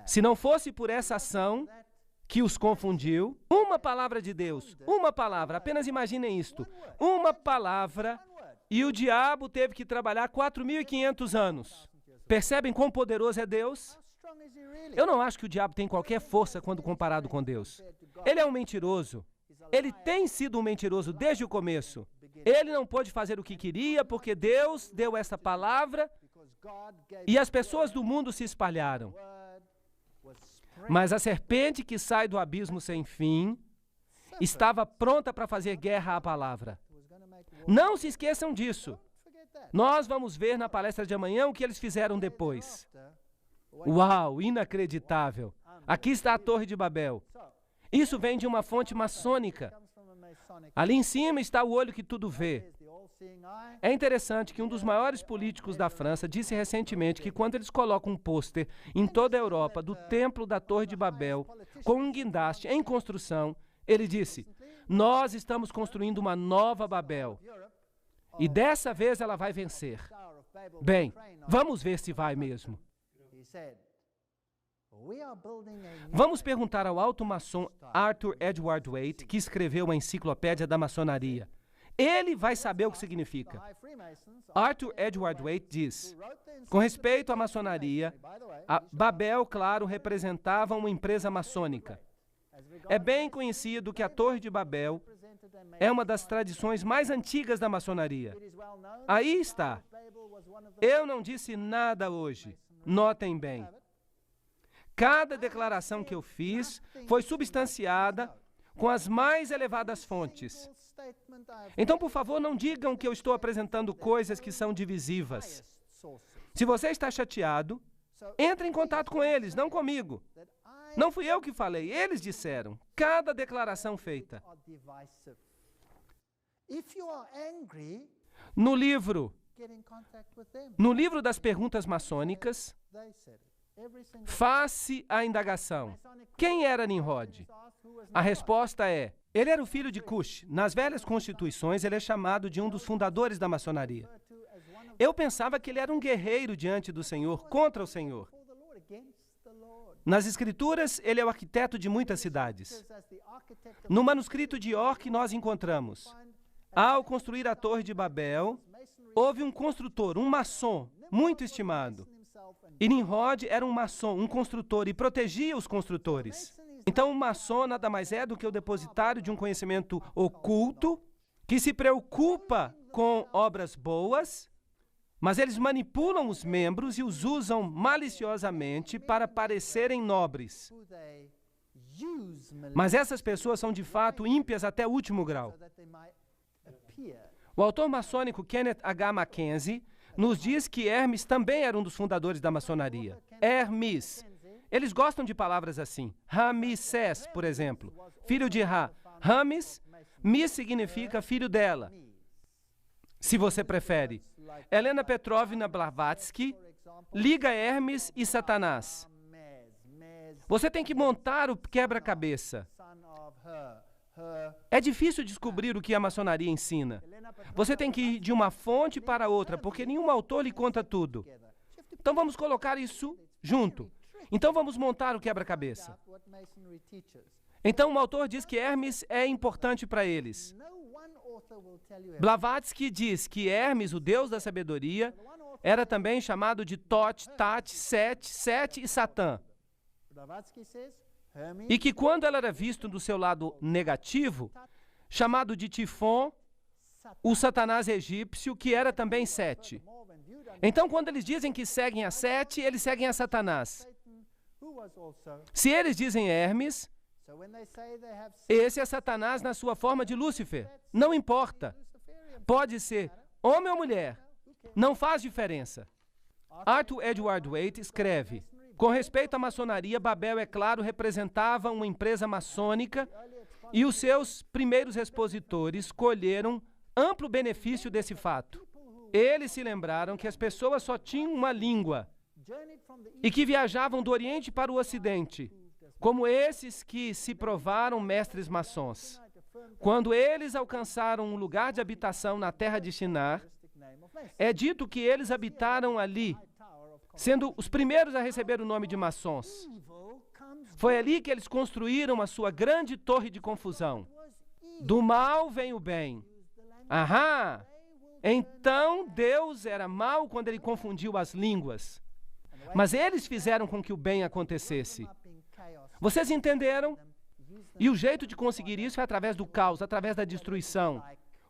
Se não fosse por essa ação que os confundiu, uma palavra de Deus, uma palavra, apenas imaginem isto, uma palavra, e o diabo teve que trabalhar 4.500 anos. Percebem quão poderoso é Deus? Eu não acho que o diabo tem qualquer força quando comparado com Deus. Ele é um mentiroso. Ele tem sido um mentiroso desde o começo. Ele não pôde fazer o que queria porque Deus deu essa palavra e as pessoas do mundo se espalharam. Mas a serpente que sai do abismo sem fim estava pronta para fazer guerra à palavra. Não se esqueçam disso. Nós vamos ver na palestra de amanhã o que eles fizeram depois. Uau, inacreditável. Aqui está a Torre de Babel. Isso vem de uma fonte maçônica. Ali em cima está o olho que tudo vê. É interessante que um dos maiores políticos da França disse recentemente que quando eles colocam um pôster em toda a Europa do templo da Torre de Babel, com um guindaste em construção, ele disse: nós estamos construindo uma nova Babel. E dessa vez ela vai vencer. Bem, vamos ver se vai mesmo. Vamos perguntar ao alto maçom Arthur Edward Waite, que escreveu a enciclopédia da maçonaria. Ele vai saber o que significa. Arthur Edward Waite diz: com respeito à maçonaria, a Babel, claro, representava uma empresa maçônica. É bem conhecido que a Torre de Babel é uma das tradições mais antigas da maçonaria. Aí está. Eu não disse nada hoje. Notem bem. Cada declaração que eu fiz foi substanciada com as mais elevadas fontes. Então, por favor, não digam que eu estou apresentando coisas que são divisivas. Se você está chateado, entre em contato com eles, não comigo. Não fui eu que falei, eles disseram. Cada declaração feita. No livro das perguntas maçônicas, face à indagação. Quem era Nimrod? A resposta é, ele era o filho de Cush. Nas velhas constituições, ele é chamado de um dos fundadores da maçonaria. Eu pensava que ele era um guerreiro diante do Senhor, contra o Senhor. Nas Escrituras, ele é o arquiteto de muitas cidades. No manuscrito de York, nós encontramos, ao construir a Torre de Babel, houve um construtor, um maçom, muito estimado. E Nimrod era um maçom, um construtor, e protegia os construtores. Então, um maçom nada mais é do que o depositário de um conhecimento oculto, que se preocupa com obras boas, mas eles manipulam os membros e os usam maliciosamente para parecerem nobres. Mas essas pessoas são de fato ímpias até o último grau. O autor maçônico Kenneth H. Mackenzie nos diz que Hermes também era um dos fundadores da maçonaria. Hermes. Eles gostam de palavras assim. Ramsés, por exemplo, filho de Ra. Rames, Mis significa filho dela, se você prefere. Helena Petrovna Blavatsky liga Hermes e Satanás. Você tem que montar o quebra-cabeça. É difícil descobrir o que a maçonaria ensina. Você tem que ir de uma fonte para outra, porque nenhum autor lhe conta tudo. Então vamos colocar isso junto. Então vamos montar o quebra-cabeça. Então o autor diz que Hermes é importante para eles. Blavatsky diz que Hermes, o deus da sabedoria, era também chamado de Tot, Tat, Set, Set e Satã. E que quando ela era visto do seu lado negativo, chamado de Tifon, o Satanás egípcio, que era também Sete. Então, quando eles dizem que seguem a Sete, eles seguem a Satanás. Se eles dizem Hermes, esse é Satanás na sua forma de Lúcifer. Não importa. Pode ser homem ou mulher. Não faz diferença. Arthur Edward Waite escreve, com respeito à maçonaria, Babel, é claro, representava uma empresa maçônica e os seus primeiros expositores colheram amplo benefício desse fato. Eles se lembraram que as pessoas só tinham uma língua e que viajavam do Oriente para o Ocidente, como esses que se provaram mestres maçons. Quando eles alcançaram um lugar de habitação na terra de Shinar, é dito que eles habitaram ali, sendo os primeiros a receber o nome de maçons. Foi ali que eles construíram a sua grande torre de confusão. Do mal vem o bem. Ahá! Então Deus era mau quando ele confundiu as línguas. Mas eles fizeram com que o bem acontecesse. Vocês entenderam? E o jeito de conseguir isso é através do caos, através da destruição.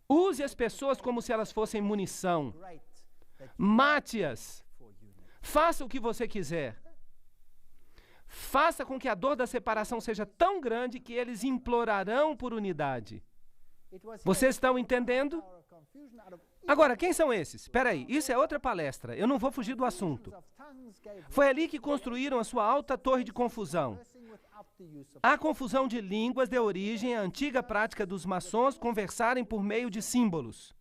Use as pessoas como se elas fossem munição. Mate-as. Faça o que você quiser. Faça com que a dor da separação seja tão grande que eles implorarão por unidade. Vocês estão entendendo? Agora, quem são esses? Espera aí, isso é outra palestra. Eu não vou fugir do assunto. Foi ali que construíram a sua alta torre de confusão. A confusão de línguas deu origem à antiga prática dos maçons conversarem por meio de símbolos.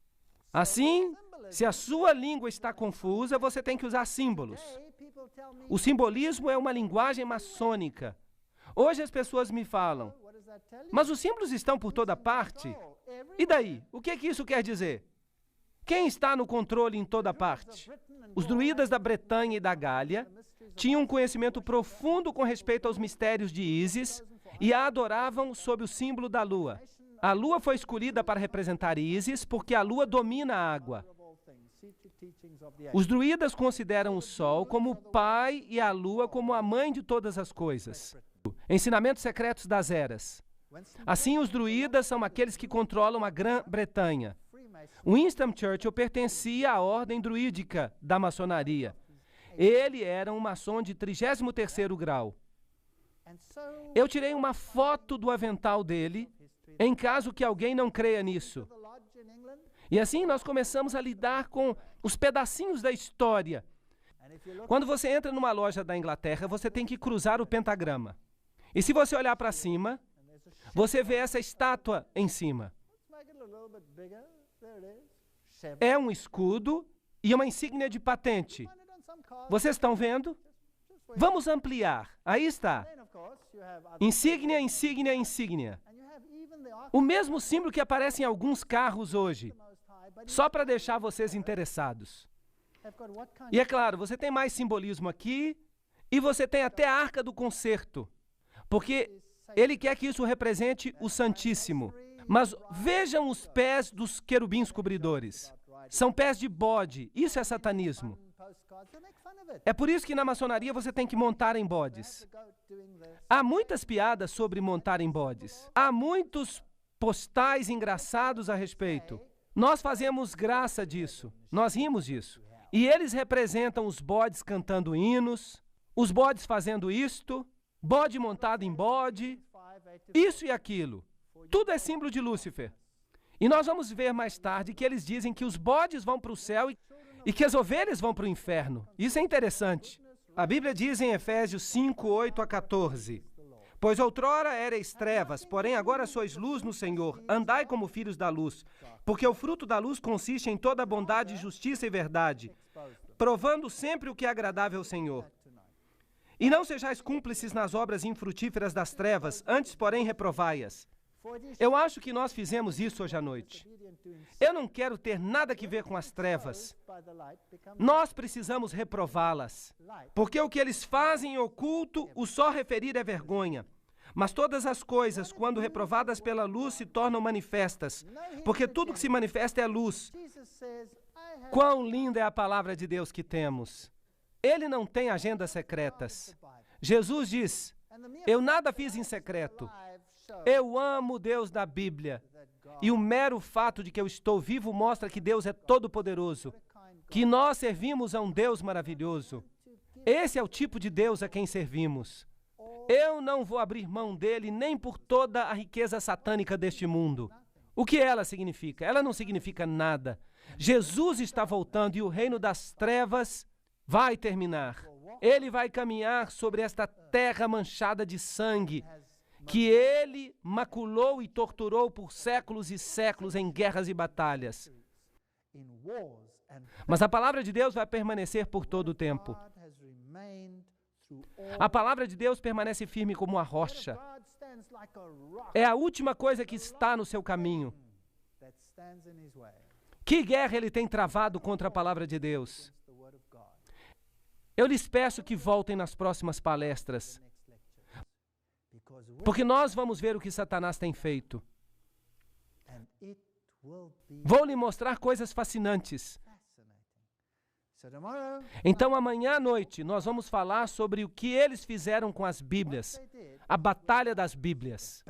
Assim, se a sua língua está confusa, você tem que usar símbolos. O simbolismo é uma linguagem maçônica. Hoje as pessoas me falam, mas os símbolos estão por toda parte. E daí? O que isso quer dizer? Quem está no controle em toda parte? Os druidas da Bretanha e da Gália tinham um conhecimento profundo com respeito aos mistérios de Ísis e a adoravam sob o símbolo da lua. A lua foi escolhida para representar Ísis porque a lua domina a água. Os druidas consideram o sol como o pai e a lua como a mãe de todas as coisas. Ensinamentos secretos das eras. Assim, os druidas são aqueles que controlam a Grã-Bretanha. Winston Churchill pertencia à ordem druídica da maçonaria. Ele era um maçom de 33º grau. Eu tirei uma foto do avental dele, em caso que alguém não creia nisso. E assim nós começamos a lidar com os pedacinhos da história. Quando você entra numa loja da Inglaterra, você tem que cruzar o pentagrama. E se você olhar para cima, você vê essa estátua em cima. É um escudo e uma insígnia de patente. Vocês estão vendo? Vamos ampliar. Aí está. Insígnia, insígnia, insígnia. O mesmo símbolo que aparece em alguns carros hoje. Só para deixar vocês interessados. E é claro, você tem mais simbolismo aqui e você tem até a Arca do Concerto. Porque ele quer que isso represente o Santíssimo. Mas vejam os pés dos querubins cobridores. São pés de bode. Isso é satanismo. É por isso que na maçonaria você tem que montar em bodes. Há muitas piadas sobre montar em bodes. Há muitos postais engraçados a respeito. Nós fazemos graça disso. Nós rimos disso. E eles representam os bodes cantando hinos, os bodes fazendo isto, bode montado em bode, isso e aquilo. Tudo é símbolo de Lúcifer. E nós vamos ver mais tarde que eles dizem que os bodes vão para o céu e que as ovelhas vão para o inferno. Isso é interessante. A Bíblia diz em Efésios 5, 8 a 14. Pois outrora erais trevas, porém agora sois luz no Senhor. Andai como filhos da luz. Porque o fruto da luz consiste em toda bondade, justiça e verdade, provando sempre o que é agradável ao Senhor. E não sejais cúmplices nas obras infrutíferas das trevas, antes, porém, reprovai-as. Eu acho que nós fizemos isso hoje à noite. Eu não quero ter nada que ver com as trevas. Nós precisamos reprová-las. Porque o que eles fazem em oculto, o só referir é vergonha. Mas todas as coisas, quando reprovadas pela luz, se tornam manifestas. Porque tudo que se manifesta é luz. Quão linda é a palavra de Deus que temos. Ele não tem agendas secretas. Jesus diz, eu nada fiz em secreto. Eu amo o Deus da Bíblia. E o mero fato de que eu estou vivo mostra que Deus é todo-poderoso. Que nós servimos a um Deus maravilhoso. Esse é o tipo de Deus a quem servimos. Eu não vou abrir mão dele nem por toda a riqueza satânica deste mundo. O que ela significa? Ela não significa nada. Jesus está voltando e o reino das trevas vai terminar. Ele vai caminhar sobre esta terra manchada de sangue, que ele maculou e torturou por séculos e séculos em guerras e batalhas. Mas a palavra de Deus vai permanecer por todo o tempo. A palavra de Deus permanece firme como a rocha. É a última coisa que está no seu caminho. Que guerra ele tem travado contra a palavra de Deus? Eu lhes peço que voltem nas próximas palestras, porque nós vamos ver o que Satanás tem feito. Vou lhe mostrar coisas fascinantes. Então, amanhã à noite, nós vamos falar sobre o que eles fizeram com as Bíblias, a batalha das Bíblias.